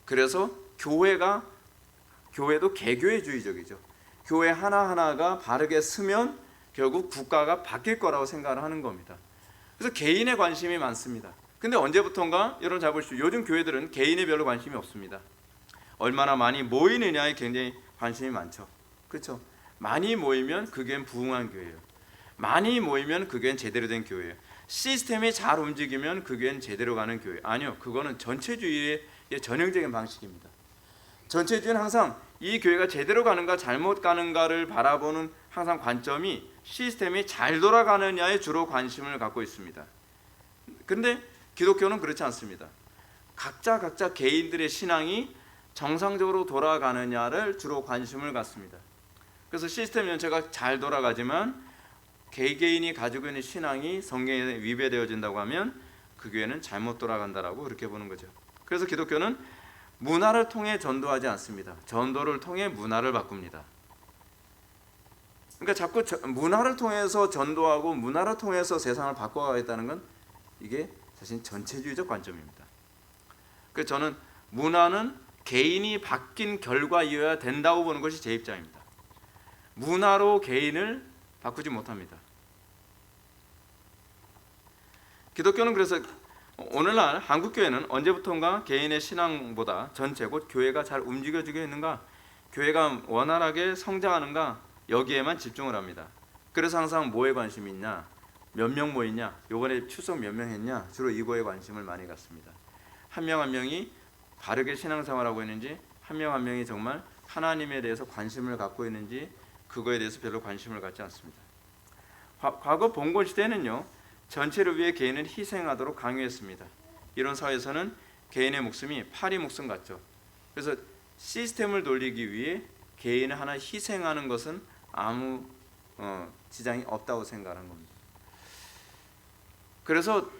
그래서 교회도 개교회주의적이죠. 교회 하나하나가 바르게 쓰면 결국 국가가 바뀔 거라고 생각을 하는 겁니다. 그래서 개인에 관심이 많습니다. 근데 언제부턴가 여러분 잘 보십시오. 요즘 교회들은 개인에 별로 관심이 없습니다. 얼마나 많이 모이느냐에 굉장히 관심이 많죠. 그렇죠? 많이 모이면 그게 부흥한 교회예요. 많이 모이면 그게 제대로 된 교회예요. 시스템이 잘 움직이면 그게 제대로 가는 교회. 아니요, 그거는 전체주의의 전형적인 방식입니다. 전체주의는 항상 이 교회가 제대로 가는가 잘못 가는가를 바라보는 항상 관점이 시스템이 잘 돌아가느냐에 주로 관심을 갖고 있습니다. 그런데 기독교는 그렇지 않습니다. 각자 개인들의 신앙이 정상적으로 돌아가느냐를 주로 관심을 갖습니다. 그래서 시스템 전체가 잘 돌아가지만 개개인이 가지고 있는 신앙이 성경에 위배되어진다고 하면 그 교회는 잘못 돌아간다라고 그렇게 보는 거죠. 그래서 기독교는 문화를 통해 전도하지 않습니다. 전도를 통해 문화를 바꿉니다. 그러니까 자꾸 문화를 통해서 전도하고 문화를 통해서 세상을 바꿔가겠다는 건 이게 사실 전체주의적 관점입니다. 그래서 저는 문화는 개인이 바뀐 결과이어야 된다고 보는 것이 제 입장입니다. 문화로 개인을 바꾸지 못합니다. 기독교는 그래서 오늘날 한국교회는 언제부턴가 개인의 신앙보다 전체 곧 교회가 잘 움직여지고 있는가, 교회가 원활하게 성장하는가 여기에만 집중을 합니다. 그래서 항상 뭐에 관심이 있냐, 몇 명 모이냐, 요번에 추석 몇 명 했냐, 주로 이거에 관심을 많이 갖습니다. 한 명 한 명이 바르게 신앙생활하고 있는지, 한 명 한 명이 정말 하나님에 대해서 관심을 갖고 있는지 그거에 대해서 별로 관심을 갖지 않습니다. 과거 봉건 시대에는요, 전체를 위해 개인을 희생하도록 강요했습니다. 이런 사회에서는 개인의 목숨이 파리 목숨 같죠. 그래서 시스템을 돌리기 위해 개인을 하나 희생하는 것은 아무 지장이 없다고 생각하는 겁니다. 그래서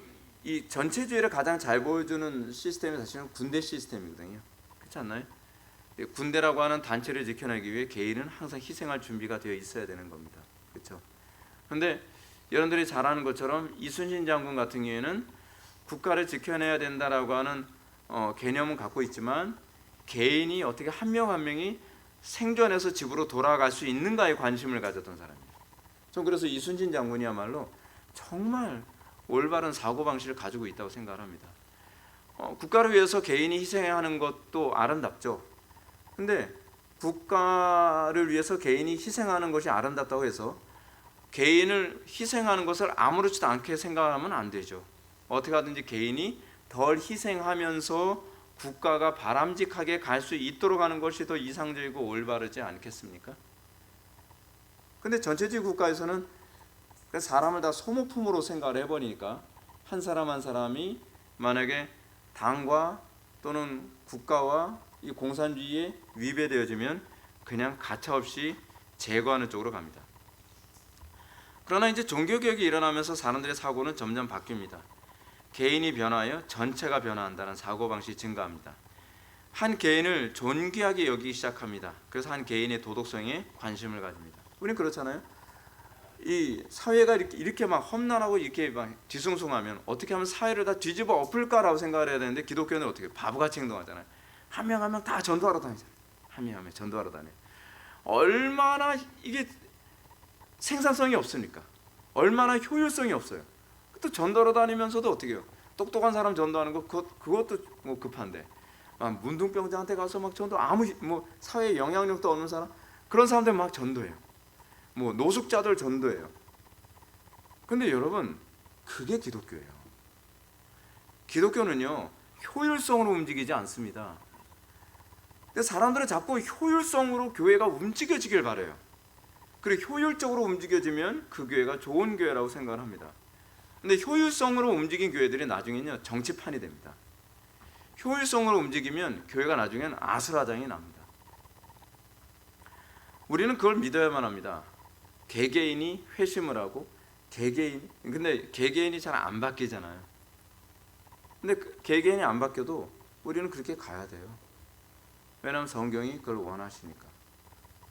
이 전체주의를 가장 잘 보여주는 시스템이 사실은 군대 시스템이거든요. 그렇지 않나요? 군대라고 하는 단체를 지켜내기 위해 개인은 항상 희생할 준비가 되어 있어야 되는 겁니다. 그렇죠? 그런데 여러분들이 잘 아는 것처럼 이순신 장군 같은 경우에는 국가를 지켜내야 된다라고 하는 개념은 갖고 있지만 개인이 어떻게 한 명 한 명이 생존해서 집으로 돌아갈 수 있는가에 관심을 가졌던 사람이에요. 전 그래서 이순신 장군이야말로 정말 올바른 사고방식을 가지고 있다고 생각을 합니다. 국가를 위해서 개인이 희생하는 것도 아름답죠. 근데 국가를 위해서 개인이 희생하는 것이 아름답다고 해서 개인을 희생하는 것을 아무렇지도 않게 생각하면 안 되죠. 어떻게 하든지 개인이 덜 희생하면서 국가가 바람직하게 갈 수 있도록 하는 것이 더 이상적이고 올바르지 않겠습니까? 근데 전체주의 국가에서는 사람을 다 소모품으로 생각을 해버리니까 한 사람 한 사람이 만약에 당과 또는 국가와 이 공산주의에 위배되어지면 그냥 가차없이 제거하는 쪽으로 갑니다. 그러나 이제 종교개혁이 일어나면서 사람들의 사고는 점점 바뀝니다. 개인이 변하여 전체가 변화한다는 사고방식이 증가합니다. 한 개인을 존귀하게 여기기 시작합니다. 그래서 한 개인의 도덕성에 관심을 가집니다. 우리는 그렇잖아요. 이 사회가 이렇게 막 험난하고 이렇게 막 뒤숭숭하면 어떻게 하면 사회를 다 뒤집어 엎을까라고 생각을 해야 되는데 기독교는 어떻게 바보같이 행동하잖아요. 한 명 한 명 다 전도하러 다니잖아요. 한 명 한 명 전도하러 다녀요. 얼마나 이게 생산성이 없으니까, 얼마나 효율성이 없어요. 또 전도하러 다니면서도 어떻게 해요? 똑똑한 사람 전도하는 거 그것도 뭐 급한데 막 문둥병자한테 가서 막 전도 아무 사회에 영향력도 없는 사람 그런 사람들 막 전도해요. 뭐 노숙자들 전도해요. 근데 여러분 그게 기독교예요. 기독교는요 효율성으로 움직이지 않습니다. 근데 사람들은 자꾸 효율성으로 교회가 움직여지길 바라요. 그리고 효율적으로 움직여지면 그 교회가 좋은 교회라고 생각을 합니다. 근데 효율성으로 움직인 교회들이 나중에는요 정치판이 됩니다. 효율성으로 움직이면 교회가 나중에는 아수라장이 납니다. 우리는 그걸 믿어야만 합니다. 개개인이 회심을 하고 근데 개개인이 잘 안 바뀌잖아요. 근데 개개인이 안 바뀌어도 우리는 그렇게 가야 돼요. 왜냐하면 성경이 그걸 원하시니까.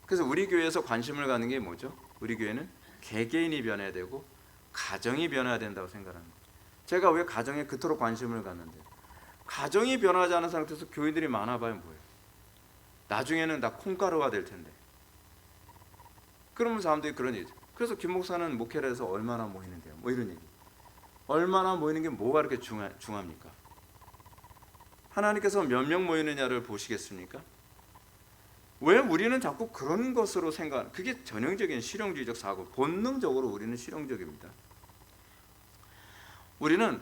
그래서 우리 교회에서 관심을 갖는 게 뭐죠? 우리 교회는 개개인이 변해야 되고 가정이 변해야 된다고 생각합니다. 제가 왜 가정에 그토록 관심을 갖는데, 가정이 변하지 않은 상태에서 교인들이 많아봐야 뭐예요? 나중에는 다 콩가루가 될 텐데. 그러면 사람들이 그런 얘기죠. 그래서 김 목사는 목회를 해서 얼마나 모이는데요? 뭐 이런 얘기. 얼마나 모이는 게 뭐가 그렇게 중합니까? 하나님께서 몇 명 모이느냐를 보시겠습니까? 왜 우리는 자꾸 그런 것으로 그게 전형적인 실용주의적 사고, 본능적으로 우리는 실용적입니다. 우리는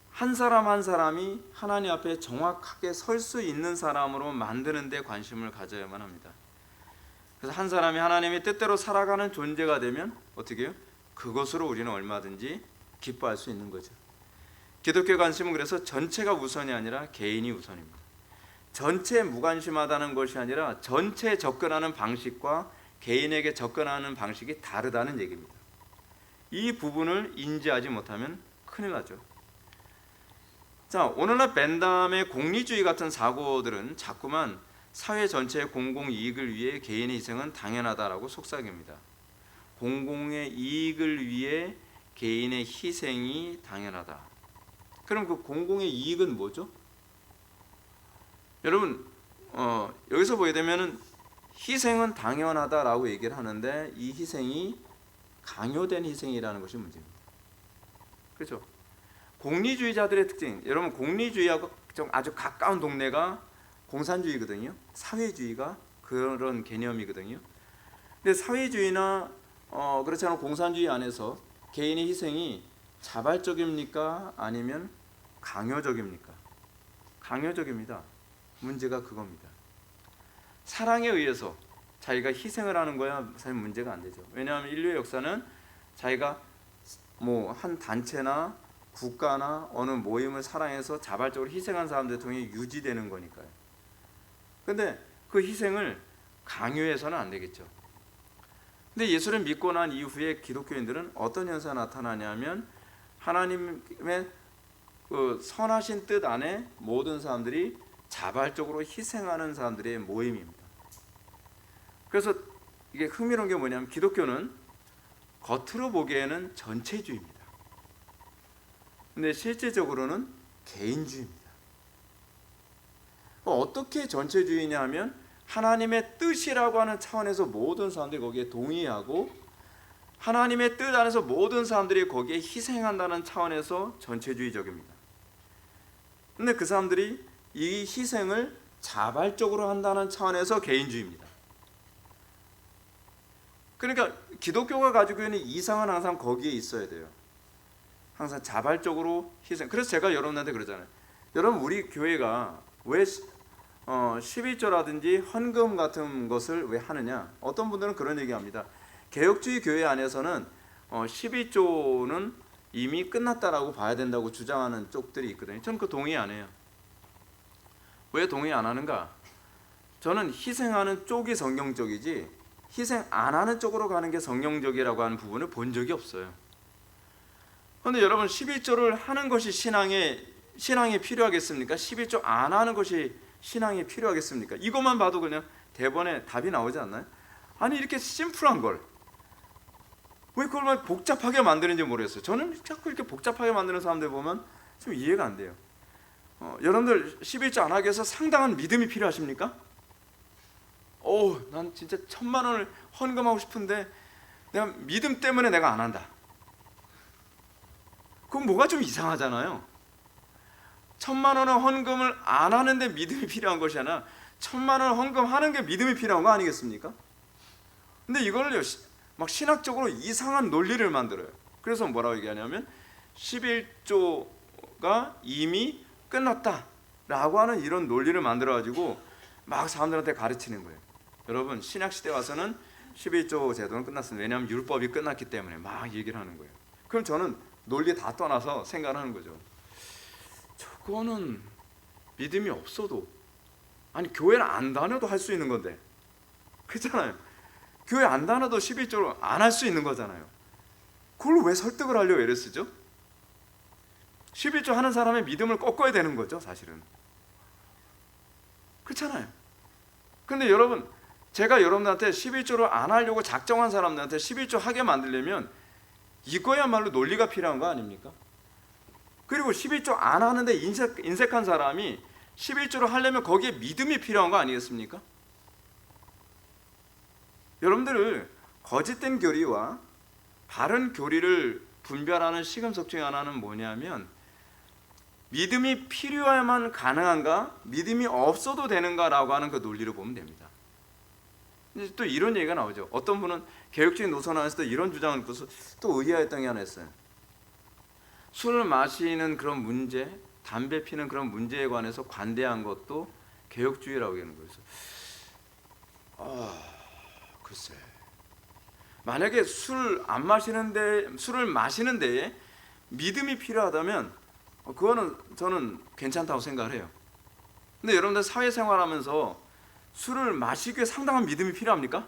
한 사람 한 사람이 하나님 앞에 정확하게 설 수 있는 사람으로 만드는 데 관심을 가져야만 합니다. 그래서 한 사람이 하나님의 뜻대로 살아가는 존재가 되면 어떻게 해요? 그것으로 우리는 얼마든지 기뻐할 수 있는 거죠. 기독교 관심은 그래서 전체가 우선이 아니라 개인이 우선입니다. 전체에 무관심하다는 것이 아니라 전체에 접근하는 방식과 개인에게 접근하는 방식이 다르다는 얘기입니다. 이 부분을 인지하지 못하면 큰일 나죠. 자, 오늘날 벤담의 공리주의 같은 사고들은 자꾸만 사회 전체의 공공이익을 위해 개인의 희생은 당연하다라고 속삭입니다. 공공의 이익을 위해 개인의 희생이 당연하다. 그럼 그 공공의 이익은 뭐죠? 여러분, 여기서 보게 되면은 희생은 당연하다라고 얘기를 하는데 이 희생이 강요된 희생이라는 것이 문제입니다. 그렇죠? 공리주의자들의 특징, 여러분 공리주의하고 좀 아주 가까운 동네가 공산주의거든요. 사회주의가 그런 개념이거든요. 근데 사회주의나 그렇지 않은 공산주의 안에서 개인의 희생이 자발적입니까? 아니면 강요적입니까? 강요적입니다. 문제가 그겁니다. 사랑에 의해서 자기가 희생을 하는 거야 사실 문제가 안 되죠. 왜냐하면 인류의 역사는 자기가 뭐 한 단체나 국가나 어느 모임을 사랑해서 자발적으로 희생한 사람들 통해 유지되는 거니까요. 근데 그 희생을 강요해서는 안 되겠죠. 근데 예수를 믿고 난 이후에 기독교인들은 어떤 현상이 나타나냐면 하나님의 그 선하신 뜻 안에 모든 사람들이 자발적으로 희생하는 사람들의 모임입니다. 그래서 이게 흥미로운 게 뭐냐면 기독교는 겉으로 보기에는 전체주의입니다. 근데 실제적으로는 개인주의입니다. 어떻게 전체주의냐 하면 하나님의 뜻이라고 하는 차원에서 모든 사람들이 거기에 동의하고 하나님의 뜻 안에서 모든 사람들이 거기에 희생한다는 차원에서 전체주의적입니다. 근데 그 사람들이 이 희생을 자발적으로 한다는 차원에서 개인주의입니다. 그러니까 기독교가 가지고 있는 이상은 항상 거기에 있어야 돼요. 항상 자발적으로 희생. 그래서 제가 여러분한테 그러잖아요. 여러분 우리 교회가 왜 11조라든지 헌금 같은 것을 왜 하느냐? 어떤 분들은 그런 얘기합니다. 개혁주의 교회 안에서는 12조는 이미 끝났다라고 봐야 된다고 주장하는 쪽들이 있거든요. 저는 그 동의 안 해요. 왜 동의 안 하는가? 저는 희생하는 쪽이 성경적이지 희생 안 하는 쪽으로 가는 게 성경적이라고 하는 부분을 본 적이 없어요. 그런데 여러분 11조를 하는 것이 신앙에 필요하겠습니까? 11조 안 하는 것이 신앙이 필요하겠습니까? 이것만 봐도 그냥 대본에 답이 나오지 않나요? 아니 이렇게 심플한 걸 왜 그걸 복잡하게 만드는지 모르겠어요. 저는 자꾸 이렇게 복잡하게 만드는 사람들 보면 좀 이해가 안 돼요. 여러분들 11조 안 하기 위해서 상당한 믿음이 필요하십니까? 난 진짜 1,000만 원을 헌금하고 싶은데 내가 믿음 때문에 내가 안 한다. 그럼 뭐가 좀 이상하잖아요. 1,000만 원의 헌금을 안 하는데 믿음이 필요한 것이 아니라 1,000만 원 헌금하는 게 믿음이 필요한 거 아니겠습니까? 근데 이거를 막 신학적으로 이상한 논리를 만들어요. 그래서 뭐라고 얘기하냐면 11조가 이미 끝났다라고 하는 이런 논리를 만들어가지고 막 사람들한테 가르치는 거예요. 여러분 신약시대 와서는 11조 제도는 끝났습니다. 왜냐하면 율법이 끝났기 때문에 막 얘기를 하는 거예요. 그럼 저는 논리 다 떠나서 생각하는 거죠. 저거는 믿음이 없어도 아니 교회를 안 다녀도 할 수 있는 건데 그렇잖아요. 교회 안 다녀도 11조를 안 할 수 있는 거잖아요. 그걸 왜 설득을 하려고 애를 쓰죠? 11조 하는 사람의 믿음을 꺾어야 되는 거죠, 사실은. 그렇잖아요. 그런데 여러분, 제가 여러분들한테 11조를 안 하려고 작정한 사람들한테 11조 하게 만들려면 이거야말로 논리가 필요한 거 아닙니까? 그리고 11조 안 하는데 인색한 사람이 11조를 하려면 거기에 믿음이 필요한 거 아니겠습니까? 여러분들을 거짓된 교리와 바른 교리를 분별하는 시금석 중에 하나는 뭐냐면, 믿음이 필요해야만 가능한가, 믿음이 없어도 되는가라고 하는 그 논리를 보면 됩니다. 이제 또 이런 얘기가 나오죠. 어떤 분은 개혁적인 노선 안에서도 이런 주장을 듣고서 또 의아했던 게 하나 있어요. 술을 마시는 그런 문제, 담배 피는 그런 문제에 관해서 관대한 것도 개혁주의라고 하는 거예요. 글쎄, 만약에 술을 마시는데 믿음이 필요하다면 그거는 저는 괜찮다고 생각을 해요. 근데 여러분들 사회생활하면서 술을 마시기 위해 상당한 믿음이 필요합니까?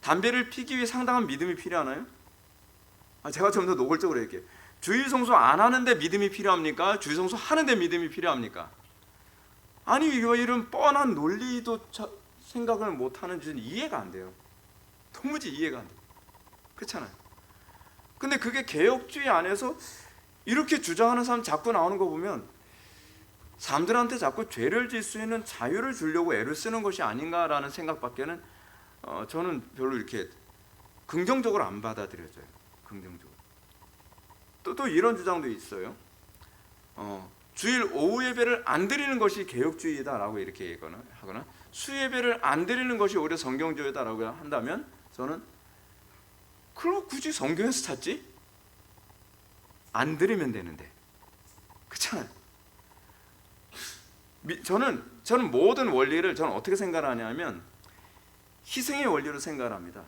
담배를 피기 위해 상당한 믿음이 필요하나요? 제가 좀 더 노골적으로 얘기해요. 주일성수 안 하는데 믿음이 필요합니까? 주일성수 하는데 믿음이 필요합니까? 아니, 이런 뻔한 논리도 생각을 못하는 줄은 이해가 안 돼요. 도무지 이해가 안 돼요. 그렇잖아요. 근데 그게 개혁주의 안에서 이렇게 주장하는 사람 자꾸 나오는 거 보면 사람들한테 자꾸 죄를 질 수 있는 자유를 주려고 애를 쓰는 것이 아닌가라는 생각밖에는 저는 별로 이렇게 긍정적으로 안 받아들여져요. 긍정적으로. 또 이런 주장도 있어요. 주일 오후 예배를 안 드리는 것이 개혁주의다라고 이렇게 하거나 수예배를 안 드리는 것이 오히려 성경주의다라고 한다면 저는 그럼 굳이 성경에서 찾지? 안 드리면 되는데. 그렇잖아요. 저는 모든 원리를 저는 어떻게 생각하냐면 희생의 원리로 생각을 합니다.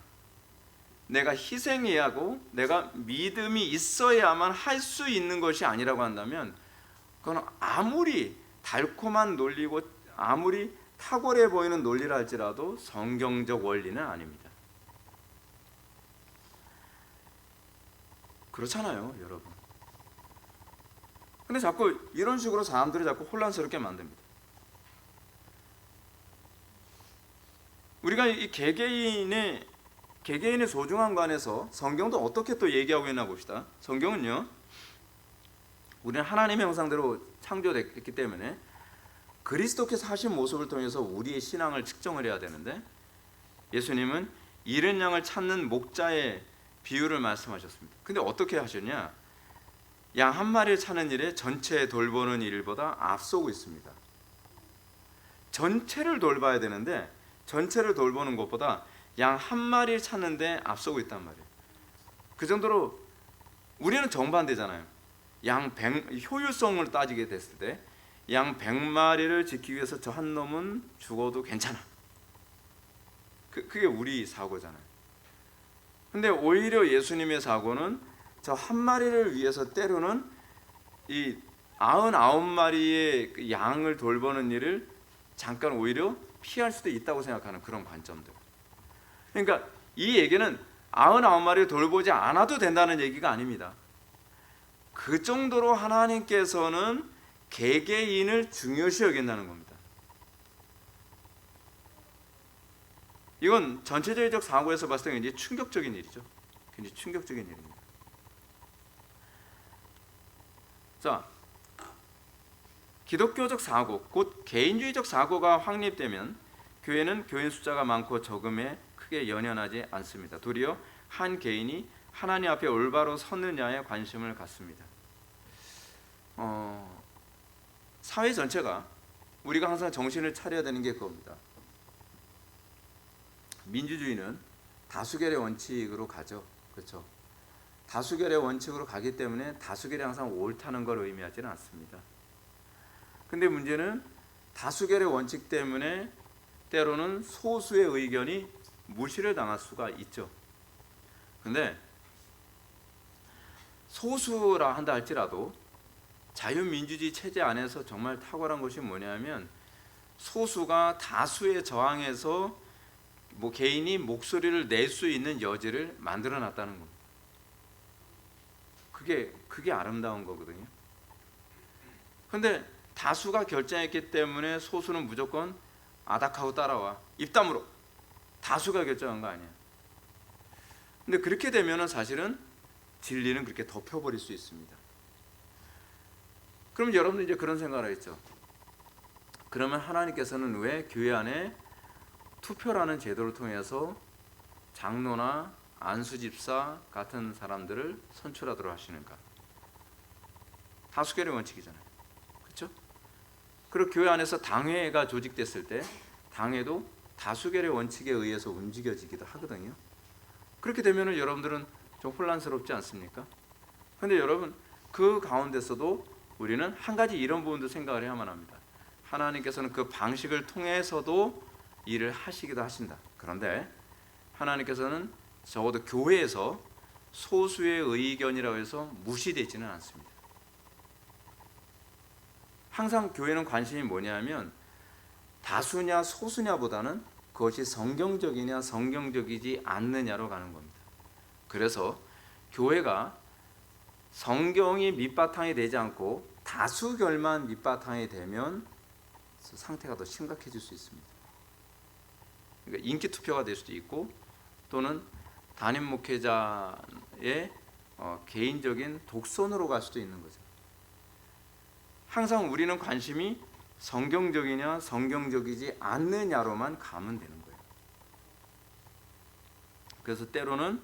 내가 희생해야 하고 내가 믿음이 있어야만 할 수 있는 것이 아니라고 한다면 그건 아무리 달콤한 논리고 아무리 탁월해 보이는 논리라 할지라도 성경적 원리는 아닙니다. 그렇잖아요, 여러분. 근데 자꾸 이런 식으로 사람들을 자꾸 혼란스럽게 만듭니다. 우리가 이 개개인의 소중한 관에서 성경도 어떻게 또 얘기하고 있나 봅시다. 성경은요, 우리는 하나님의 형상대로 창조됐기 때문에 그리스도께서 하신 모습을 통해서 우리의 신앙을 측정을 해야 되는데, 예수님은 잃은 양을 찾는 목자의 비유를 말씀하셨습니다. 근데 어떻게 하셨냐? 양 한 마리를 찾는 일에 전체 돌보는 일보다 앞서고 있습니다. 전체를 돌봐야 되는데 전체를 돌보는 것보다 양 한 마리를 찾는 데 앞서고 있단 말이에요. 그 정도로 우리는 정반대잖아요. 효율성을 따지게 됐을 때 양 100마리를 지키기 위해서 저 한 놈은 죽어도 괜찮아. 그게 우리 사고잖아요. 근데 오히려 예수님의 사고는 저 한 마리를 위해서 때로는 이 99마리의 양을 돌보는 일을 잠깐 오히려 피할 수도 있다고 생각하는 그런 관점들. 그러니까 이 얘기는 99마리를 돌보지 않아도 된다는 얘기가 아닙니다. 그 정도로 하나님께서는 개개인을 중요시 여긴다는 겁니다. 이건 전체적인 사고에서 봤을 때 굉장히 충격적인 일이죠. 굉장히 충격적인 일입니다. 자, 기독교적 사고, 곧 개인주의적 사고가 확립되면 교회는 교인 숫자가 많고 적음에 크게 연연하지 않습니다. 도리어 한 개인이 하나님 앞에 올바로 섰느냐에 관심을 갖습니다. 사회 전체가 우리가 항상 정신을 차려야 되는 게 그겁니다. 민주주의는 다수결의 원칙으로 가죠. 그렇죠? 다수결의 원칙으로 가기 때문에 다수결이 항상 옳다는 걸 의미하지는 않습니다. 근데 문제는 다수결의 원칙 때문에 때로는 소수의 의견이 무시를 당할 수가 있죠. 근데 소수라 한다 할지라도 자유민주주의 체제 안에서 정말 탁월한 것이 뭐냐면 소수가 다수에 저항해서 뭐 개인이 목소리를 낼 수 있는 여지를 만들어 놨다는 겁니다. 그게 아름다운 거거든요. 근데 다수가 결정했기 때문에 소수는 무조건 아닥하고 따라와. 입 다물어. 다수가 결정한 거 아니야. 근데 그렇게 되면은 사실은 진리는 그렇게 덮여버릴 수 있습니다. 그럼 여러분들 이제 그런 생각을 하겠죠. 그러면 하나님께서는 왜 교회 안에 투표라는 제도를 통해서 장로나 안수집사 같은 사람들을 선출하도록 하시는가? 다수결의 원칙이잖아요. 그렇죠? 그리고 교회 안에서 당회가 조직됐을 때 당회도 다수결의 원칙에 의해서 움직여지기도 하거든요. 그렇게 되면 여러분들은 좀 혼란스럽지 않습니까? 그런데 여러분, 그 가운데서도 우리는 한 가지 이런 부분도 생각을 해야만 합니다. 하나님께서는 그 방식을 통해서도 일을 하시기도 하신다. 그런데 하나님께서는 적어도 교회에서 소수의 의견이라고 해서 무시되지는 않습니다. 항상 교회는 관심이 뭐냐면 다수냐 소수냐보다는 그것이 성경적이냐 성경적이지 않느냐로 가는 겁니다. 그래서 교회가 성경이 밑바탕이 되지 않고 다수결만 밑바탕이 되면 상태가 더 심각해질 수 있습니다. 그러니까 인기 투표가 될 수도 있고 또는 담임 목회자의 개인적인 독선으로 갈 수도 있는 거죠. 항상 우리는 관심이 성경적이냐 성경적이지 않느냐로만 가면 되는 거예요. 그래서 때로는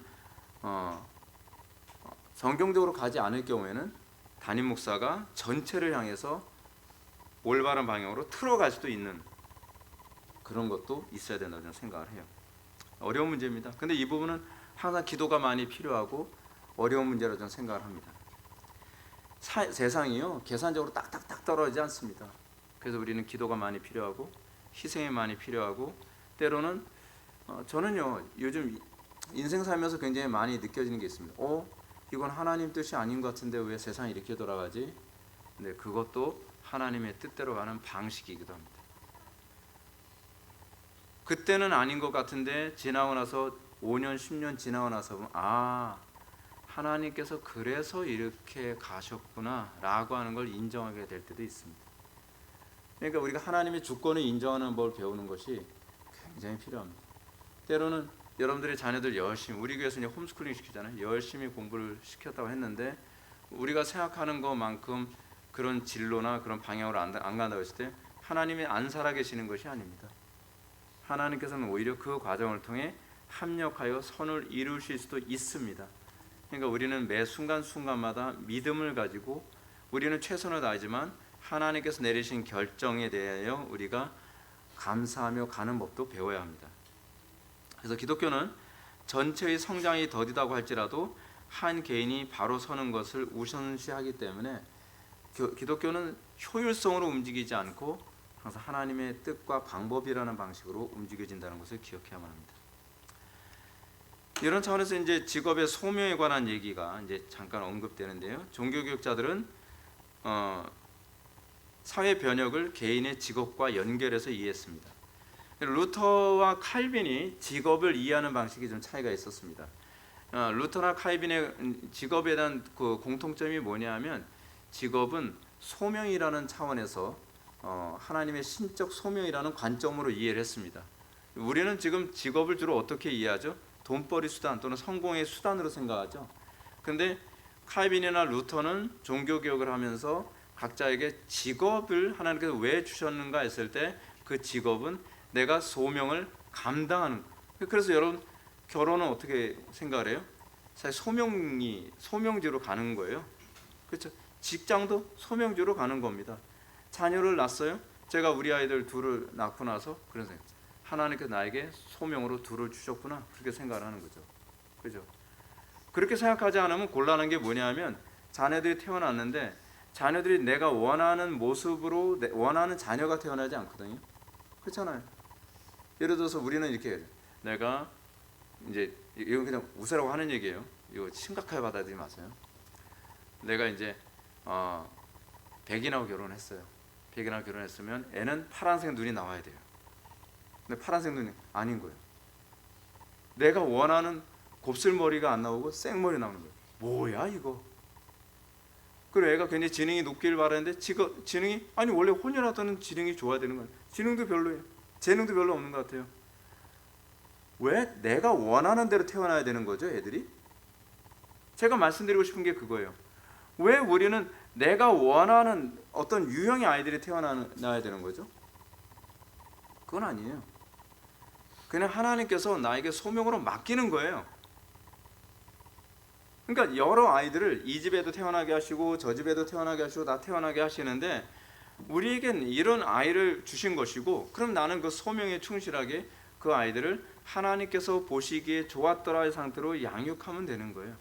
성경적으로 가지 않을 경우에는 담임 목사가 전체를 향해서 올바른 방향으로 틀어갈 수도 있는 그런 것도 있어야 된다고 저는 생각을 해요. 어려운 문제입니다. 근데 이 부분은 항상 기도가 많이 필요하고 어려운 문제라고 저는 생각을 합니다. 세상이요 계산적으로 딱딱딱 떨어지지 않습니다. 그래서 우리는 기도가 많이 필요하고 희생이 많이 필요하고 때로는 저는요 요즘 인생 살면서 굉장히 많이 느껴지는 게 있습니다. 이건 하나님 뜻이 아닌 것 같은데 왜 세상이 이렇게 돌아가지? 근데 그것도 하나님의 뜻대로 가는 방식이기도 합니다. 그때는 아닌 것 같은데 지나고 나서 5년 10년 지나고 나서 보면 하나님께서 그래서 이렇게 가셨구나 라고 하는 걸 인정하게 될 때도 있습니다. 그러니까 우리가 하나님의 주권을 인정하는 법을 배우는 것이 굉장히 필요합니다. 때로는 여러분들의 자녀들 열심히, 우리 교회에서 홈스쿨링 시키잖아요. 열심히 공부를 시켰다고 했는데 우리가 생각하는 것만큼 그런 진로나 그런 방향으로 안 간다고 했을 때 하나님이 안 살아계시는 것이 아닙니다. 하나님께서는 오히려 그 과정을 통해 합력하여 선을 이루실 수도 있습니다. 그러니까 우리는 매 순간순간마다 믿음을 가지고 우리는 최선을 다하지만 하나님께서 내리신 결정에 대하여 우리가 감사하며 가는 법도 배워야 합니다. 그래서 기독교는 전체의 성장이 더디다고 할지라도 한 개인이 바로 서는 것을 우선시하기 때문에 기독교는 효율성으로 움직이지 않고 항상 하나님의 뜻과 방법이라는 방식으로 움직여진다는 것을 기억해야만 합니다. 이런 차원에서 이제 직업의 소명에 관한 얘기가 이제 잠깐 언급되는데요. 종교개혁자들은 사회 변혁을 개인의 직업과 연결해서 이해했습니다. 루터와 칼빈이 직업을 이해하는 방식이 좀 차이가 있었습니다. 루터나 칼빈의 직업에 대한 그 공통점이 뭐냐면 직업은 소명이라는 차원에서 하나님의 신적 소명이라는 관점으로 이해를 했습니다. 우리는 지금 직업을 주로 어떻게 이해하죠? 돈벌이 수단 또는 성공의 수단으로 생각하죠. 그런데 칼빈이나 루터는 종교개혁을 하면서 각자에게 직업을 하나님께서 왜 주셨는가 했을 때 그 직업은 내가 소명을 감당하는. 그래서 여러분 결혼은 어떻게 생각을 해요? 사실 소명지로 가는 거예요. 그렇죠? 직장도 소명지로 가는 겁니다. 자녀를 낳았어요. 제가 우리 아이들 둘을 낳고 나서 그런 생각. 하나님께서 나에게 소명으로 둘을 주셨구나. 그렇게 생각을 하는 거죠. 그죠? 그렇게 생각하지 않으면 곤란한 게 뭐냐면 자녀들이 태어났는데 자녀들이 내가 원하는 모습으로 원하는 자녀가 태어나지 않거든요. 그렇잖아요. 예를 들어서 우리는 이렇게 해요. 내가 이제 이건 그냥 웃으라고 하는 얘기예요. 이거 심각하게 받아들이지 마세요. 내가 이제 백인하고 결혼했어요. 백인하고 결혼했으면 애는 파란색 눈이 나와야 돼요. 근데 파란색 눈이 아닌 거예요. 내가 원하는 곱슬머리가 안 나오고 생머리 나오는 거예요. 뭐야 이거? 그리고 애가 굉장히 지능이 높길 바라는데 지능이 아니 원래 혼혈하다는 지능이 좋아야 되는 거예요. 지능도 별로예요. 재능도 별로 없는 것 같아요. 왜? 내가 원하는 대로 태어나야 되는 거죠, 애들이? 제가 말씀드리고 싶은 게 그거예요. 왜 우리는 내가 원하는 어떤 유형의 아이들이 태어나야 되는 거죠? 그건 아니에요. 그냥 하나님께서 나에게 소명으로 맡기는 거예요. 그러니까 여러 아이들을 이 집에도 태어나게 하시고 저 집에도 태어나게 하시고 다 태어나게 하시는데 우리에겐 이런 아이를 주신 것이고 그럼 나는 그 소명에 충실하게 그 아이들을 하나님께서 보시기에 좋았더라의 상태로 양육하면 되는 거예요.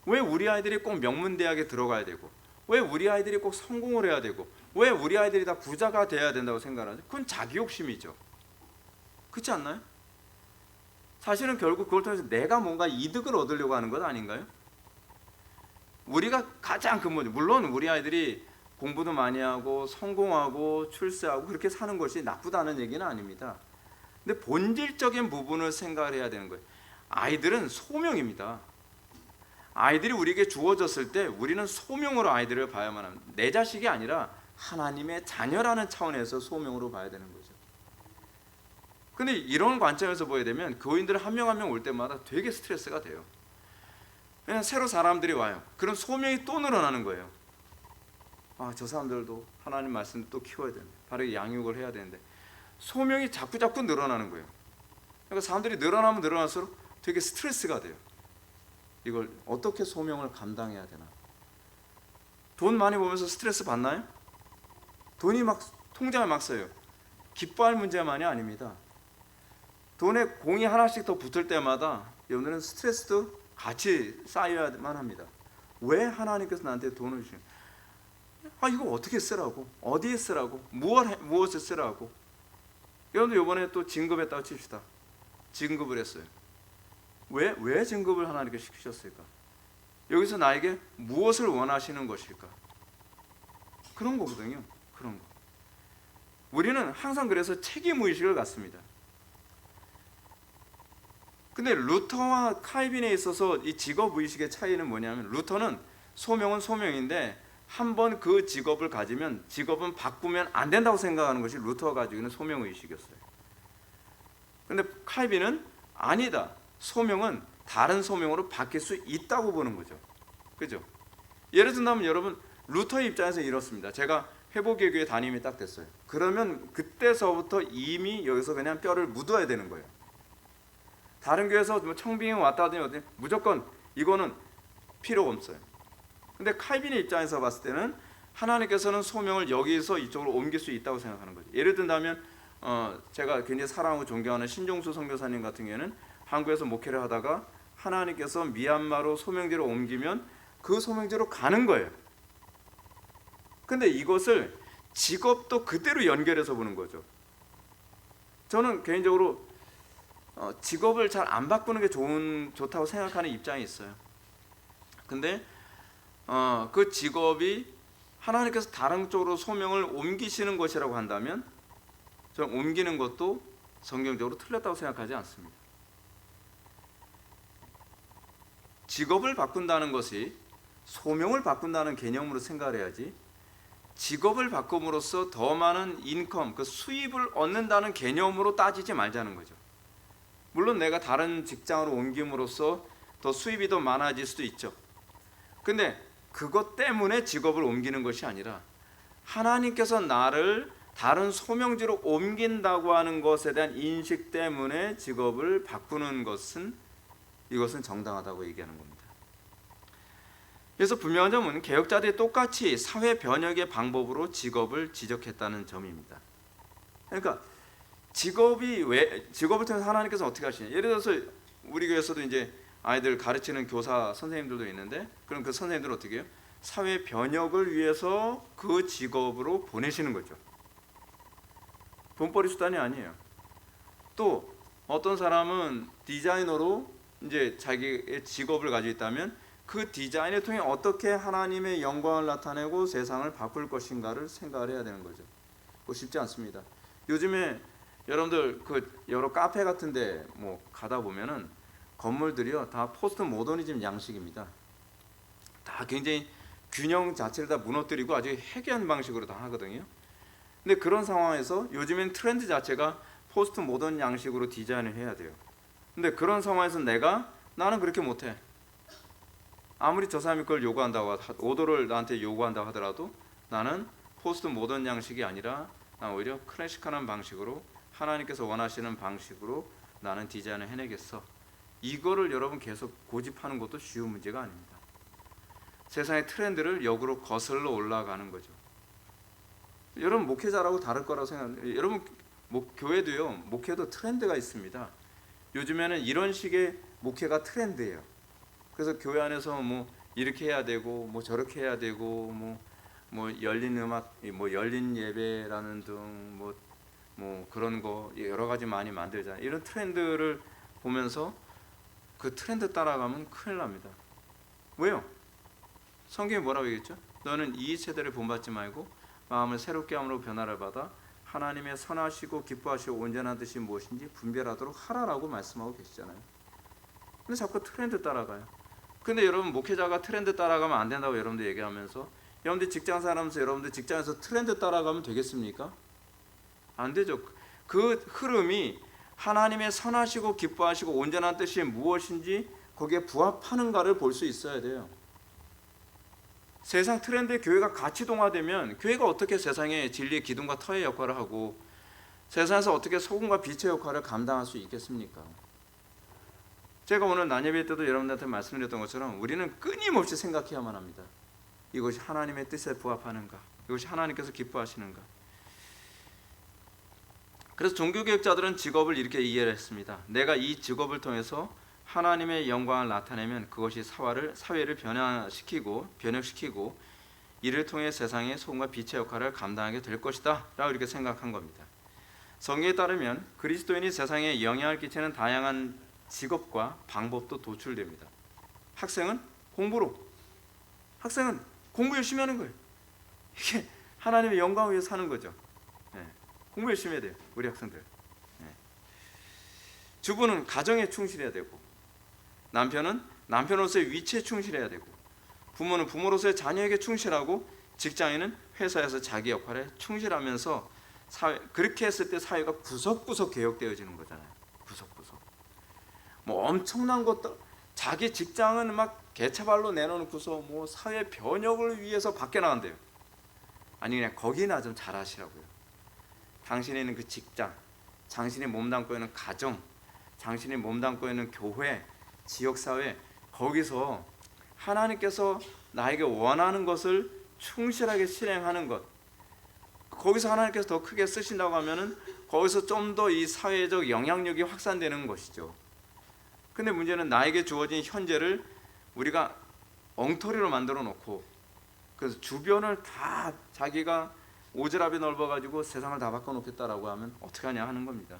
왜 우리 아이들이 꼭 명문대학에 들어가야 되고 왜 우리 아이들이 꼭 성공을 해야 되고 왜 우리 아이들이 다 부자가 돼야 된다고 생각하죠? 그건 자기 욕심이죠. 그렇지 않나요? 사실은 결국 그걸 통해서 내가 뭔가 이득을 얻으려고 하는 것 아닌가요? 우리가 가장 근본, 물론 우리 아이들이 공부도 많이 하고 성공하고 출세하고 그렇게 사는 것이 나쁘다는 얘기는 아닙니다. 근데 본질적인 부분을 생각을 해야 되는 거예요. 아이들은 소명입니다. 아이들이 우리에게 주어졌을 때 우리는 소명으로 아이들을 봐야만 합니다. 내 자식이 아니라 하나님의 자녀라는 차원에서 소명으로 봐야 되는 거죠. 근데 이런 관점에서 보게 되면 교인들 한 명 한 명 올 때마다 되게 스트레스가 돼요. 그냥 새로 사람들이 와요. 그럼 소명이 또 늘어나는 거예요. 아, 저 사람들도 하나님 말씀 또 키워야 되는데 바르게 양육을 해야 되는데 소명이 자꾸 늘어나는 거예요. 그러니까 사람들이 늘어나면 늘어날수록 되게 스트레스가 돼요. 이걸 어떻게 소명을 감당해야 되나? 돈 많이 벌면서 스트레스 받나요? 돈이 막 통장에 막 써요. 기뻐할 문제만이 아닙니다. 돈에 공이 하나씩 더 붙을 때마다 여러분들은 스트레스도 같이 쌓여야만 합니다. 왜 하나님께서 나한테 돈을 주시는? 아, 이거 어떻게 쓰라고? 어디에 쓰라고? 무엇을 쓰라고? 여러분들 이번에 또 진급했다고 칩시다. 진급을 했어요. 왜 진급을 하나님께 시키셨을까? 여기서 나에게 무엇을 원하시는 것일까? 그런 거거든요. 그런 거. 우리는 항상 그래서 책임의식을 갖습니다. 근데 루터와 칼빈에 있어서 이 직업의식의 차이는 뭐냐면 루터는 소명은 소명인데 한번 그 직업을 가지면 직업은 바꾸면 안 된다고 생각하는 것이 루터가 가지고 있는 소명의식이었어요. 근데 칼빈은 아니다. 소명은 다른 소명으로 바뀔 수 있다고 보는 거죠. 그죠? 예를 든다면 여러분 루터의 입장에서 이렇습니다. 제가 회복의 교회 담임이 딱 됐어요. 그러면 그때서부터 이미 여기서 그냥 뼈를 묻어야 되는 거예요. 다른 교회에서 뭐 청빙이 왔다 하더니 무조건 이거는 필요가 없어요. 근데 칼빈의 입장에서 봤을 때는 하나님께서는 소명을 여기서 이쪽으로 옮길 수 있다고 생각하는 거죠. 예를 든다면 제가 굉장히 사랑하고 존경하는 신종수 선교사님 같은 경우에는 한국에서 목회를 하다가 하나님께서 미얀마로 소명지로 옮기면 그 소명지로 가는 거예요. 근데 이것을 직업도 그대로 연결해서 보는 거죠. 저는 개인적으로 직업을 잘 안 바꾸는 게 좋다고 생각하는 입장이 있어요. 근데 그 직업이 하나님께서 다른 쪽으로 소명을 옮기시는 것이라고 한다면 저는 옮기는 것도 성경적으로 틀렸다고 생각하지 않습니다. 직업을 바꾼다는 것이 소명을 바꾼다는 개념으로 생각을 해야지 직업을 바꿈으로써 더 많은 인컴, 그 수입을 얻는다는 개념으로 따지지 말자는 거죠. 물론 내가 다른 직장으로 옮김으로써 더 수입이 더 많아질 수도 있죠. 근데 그것 때문에 직업을 옮기는 것이 아니라 하나님께서 나를 다른 소명지로 옮긴다고 하는 것에 대한 인식 때문에 직업을 바꾸는 것은 이것은 정당하다고 얘기하는 겁니다. 그래서 분명한 점은 개혁자들이 똑같이 사회 변혁의 방법으로 직업을 지적했다는 점입니다. 그러니까 직업을 통해서 하나님께서 어떻게 하시냐? 예를 들어서 우리 교회에서도 이제 아이들 가르치는 교사 선생님들도 있는데 그럼 그 선생님들은 어떻게 해요? 사회 변혁을 위해서 그 직업으로 보내시는 거죠. 돈벌이 수단이 아니에요. 또 어떤 사람은 디자이너로 이제 자기의 직업을 가지고 있다면 그 디자인을 통해 어떻게 하나님의 영광을 나타내고 세상을 바꿀 것인가를 생각을 해야 되는 거죠. 그거 쉽지 않습니다. 요즘에 여러분들 그 여러 카페 같은데 뭐 가다 보면은 건물들이요 다 포스트 모더니즘 양식입니다. 다 굉장히 균형 자체를 다 무너뜨리고 아주 해괴한 방식으로 다 하거든요. 근데 그런 상황에서 요즘엔 트렌드 자체가 포스트 모던 양식으로 디자인을 해야 돼요. 근데 그런 상황에서 나는 그렇게 못해. 아무리 저 사람이 그걸 요구한다고 오더를 나한테 요구한다고 하더라도 나는 포스트 모던 양식이 아니라 난 오히려 클래식한 방식으로 하나님께서 원하시는 방식으로 나는 디자인을 해내겠어. 이거를 여러분 계속 고집하는 것도 쉬운 문제가 아닙니다. 세상의 트렌드를 역으로 거슬러 올라가는 거죠. 여러분 목회자라고 다를 거라고 생각합니다. 여러분 교회도요 목회도 트렌드가 있습니다. 요즘에는 이런 식의 목회가 트렌드예요. 그래서 교회 안에서 뭐 이렇게 해야 되고 뭐 저렇게 해야 되고 뭐 열린 음악 뭐 열린 예배라는 등 뭐 그런 거 여러 가지 많이 만들잖아요. 이런 트렌드를 보면서 그 트렌드 따라가면 큰일 납니다. 왜요? 성경이 뭐라고 얘기했죠? 너는 이 세대를 본받지 말고 마음을 새롭게 함으로 변화를 받아 하나님의 선하시고 기뻐하시고 온전한 뜻이 무엇인지 분별하도록 하라라고 말씀하고 계시잖아요. 근데 자꾸 트렌드 따라가요. 근데 여러분 목회자가 트렌드 따라가면 안 된다고 여러분들 얘기하면서 여러분들 직장 살면서 여러분들 직장에서 트렌드 따라가면 되겠습니까? 안 되죠. 그 흐름이 하나님의 선하시고 기뻐하시고 온전한 뜻이 무엇인지 거기에 부합하는가를 볼 수 있어야 돼요. 세상 트렌드에 교회가 같이 동화되면 교회가 어떻게 세상의 진리의 기둥과 터의 역할을 하고 세상에서 어떻게 소금과 빛의 역할을 감당할 수 있겠습니까? 제가 오늘 난예배 때도 여러분들한테 말씀드렸던 것처럼 우리는 끊임없이 생각해야만 합니다. 이것이 하나님의 뜻에 부합하는가? 이것이 하나님께서 기뻐하시는가? 그래서 종교개혁자들은 직업을 이렇게 이해를 했습니다. 내가 이 직업을 통해서 하나님의 영광을 나타내면 그것이 사회를 변혁시키고 이를 통해 세상의 소금과 빛의 역할을 감당하게 될 것이다 라고 이렇게 생각한 겁니다. 성경에 따르면 그리스도인이 세상에 영향을 끼치는 다양한 직업과 방법도 도출됩니다. 학생은 공부 열심히 하는 거예요. 이게 하나님의 영광을 위해 사는 거죠. 공부 열심히 해야 돼요. 우리 학생들. 주부는 가정에 충실해야 되고 남편은 남편으로서의 위치에 충실해야 되고 부모는 부모로서의 자녀에게 충실하고 직장인은 회사에서 자기 역할에 충실하면서 그렇게 했을 때 사회가 구석구석 개혁되어지는 거잖아요. 구석구석. 뭐 엄청난 것도 자기 직장은 막 개차발로 내놓고서 뭐 사회 변혁을 위해서 밖에 나간대요. 아니 그냥 거기나 좀 잘하시라고요. 당신이 있는 그 직장, 당신이 몸담고 있는 가정, 당신이 몸담고 있는 교회, 지역사회 거기서 하나님께서 나에게 원하는 것을 충실하게 실행하는 것 거기서 하나님께서 더 크게 쓰신다고 하면은 거기서 좀 더 이 사회적 영향력이 확산되는 것이죠. 근데 문제는 나에게 주어진 현재를 우리가 엉터리로 만들어 놓고 그래서 주변을 다 자기가 오지랖이 넓어가지고 세상을 다 바꿔놓겠다라고 하면 어떻게 하냐 하는 겁니다.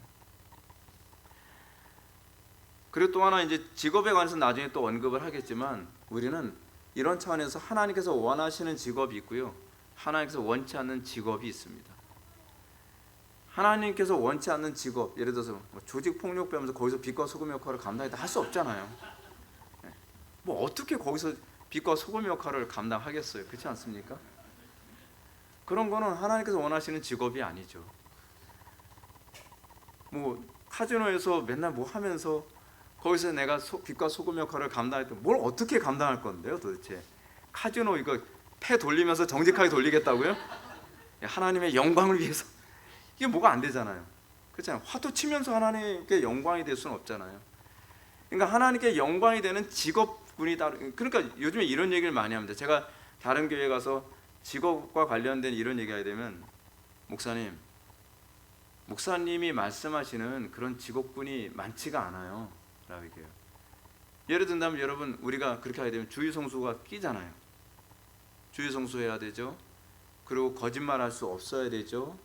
그리고 또 하나 이제 직업에 관해서 나중에 또 언급을 하겠지만 우리는 이런 차원에서 하나님께서 원하시는 직업이 있고요. 하나님께서 원치 않는 직업이 있습니다. 하나님께서 원치 않는 직업, 예를 들어서 조직폭력 배우면서 거기서 빛과 소금 역할을 감당했다 할 수 없잖아요. 뭐 어떻게 거기서 빛과 소금 역할을 감당하겠어요? 그렇지 않습니까? 그런 거는 하나님께서 원하시는 직업이 아니죠. 뭐 카지노에서 맨날 뭐 하면서 거기서 내가 빛과 소금 역할을 감당했던 뭘 어떻게 감당할 건데요 도대체? 카지노 이거 패 돌리면서 정직하게 돌리겠다고요? 하나님의 영광을 위해서 이게 뭐가 안 되잖아요. 그렇잖아요. 화투 치면서 하나님께 영광이 될 수는 없잖아요. 그러니까 하나님께 영광이 되는 직업군이 다른. 그러니까 요즘에 이런 얘기를 많이 합니다. 제가 다른 교회 가서 직업과 관련된 이런 얘기하게 되면 목사님이 말씀하시는 그런 직업군이 많지가 않아요 라고 얘기해요. 예를 든다면 여러분 우리가 그렇게 하게 되면 주의성수가 끼잖아요. 주의성수해야 되죠. 그리고 거짓말할 수 없어야 되죠.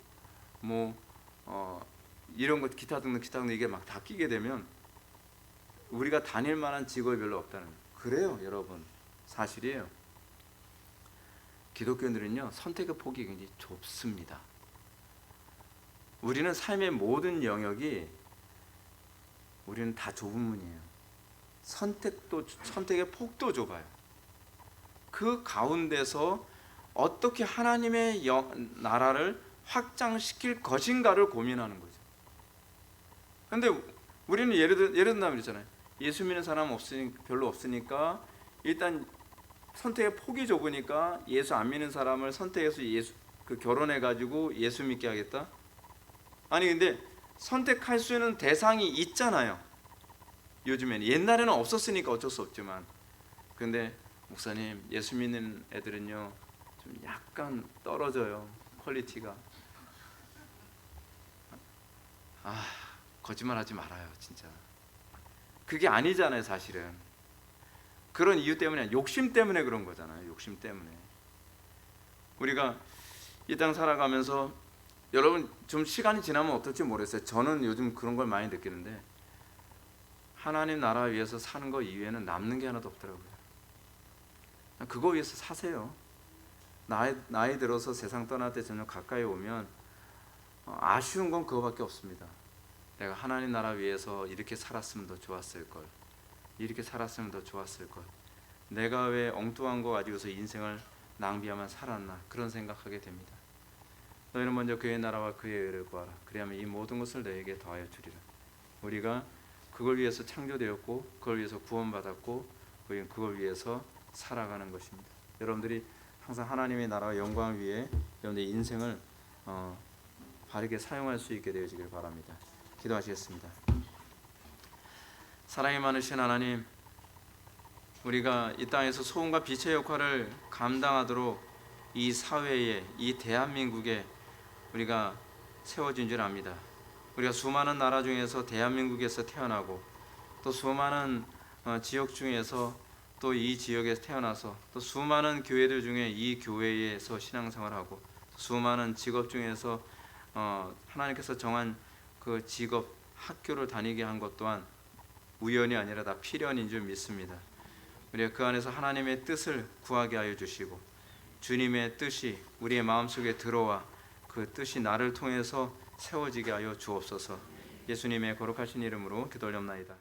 이런 것 기타 등등 이게 막 다 끼게 되면 우리가 다닐 만한 직업이 별로 없다는 거예요. 그래요 여러분 사실이에요. 기독교인들은요 선택의 폭이 굉장히 좁습니다. 우리는 삶의 모든 영역이 우리는 다 좁은 문이에요. 선택의 폭도 좁아요. 그 가운데서 어떻게 하나님의 나라를 확장시킬 것인가를 고민하는 거죠. 근데 우리는 예를 든다면 그랬잖아요. 예수 믿는 사람 별로 없으니까 일단 선택의 폭이 좁으니까 예수 안 믿는 사람을 선택해서 결혼해 가지고 예수 믿게 하겠다. 아니 근데 선택할 수 있는 대상이 있잖아요. 요즘에는. 옛날에는 없었으니까 어쩔 수 없지만. 근데 목사님, 예수 믿는 애들은요 좀 약간 떨어져요, 퀄리티가. 거짓말하지 말아요, 진짜. 그게 아니잖아요, 사실은. 그런 이유 때문에, 욕심 때문에 그런 거잖아요. 욕심 때문에. 우리가 이 땅 살아가면서, 여러분 좀 시간이 지나면 어떨지 모르겠어요. 저는 요즘 그런 걸 많이 느끼는데, 하나님 나라 위해서 사는 거 이외에는 남는 게 하나도 없더라고요. 그거 위해서 사세요. 나이 들어서 세상 떠날 때 저녁 가까이 오면 아쉬운 건 그거밖에 없습니다. 내가 하나님 나라 위해서 이렇게 살았으면 더 좋았을 걸. 이렇게 살았으면 더 좋았을 걸. 내가 왜 엉뚱한 거 가지고서 인생을 낭비하면 살았나, 그런 생각하게 됩니다. 너희는 먼저 그의 나라와 그의 의를 구하라. 그리하면 이 모든 것을 너에게 더하여 주리라. 우리가 그걸 위해서 창조되었고, 그걸 위해서 구원받았고, 우리는 그걸 위해서 살아가는 것입니다. 여러분들이 항상 하나님의 나라와 영광 위에 여러분들의 인생을 바르게 사용할 수 있게 되어지길 바랍니다. 기도하시겠습니다. 사랑이 많으신 하나님, 우리가 이 땅에서 소금과 빛의 역할을 감당하도록 이 사회에, 이 대한민국에 우리가 세워진 줄 압니다. 우리가 수많은 나라 중에서 대한민국에서 태어나고, 또 수많은 지역 중에서 또 이 지역에서 태어나서, 또 수많은 교회들 중에 이 교회에서 신앙생활하고, 수많은 직업 중에서 하나님께서 정한 그 직업, 학교를 다니게 한 것 또한 우연이 아니라 다 필연인 줄 믿습니다. 우리가 그 안에서 하나님의 뜻을 구하게 하여 주시고, 주님의 뜻이 우리의 마음속에 들어와 그 뜻이 나를 통해서 세워지게 하여 주옵소서. 예수님의 거룩하신 이름으로 기도 올려옵나이다.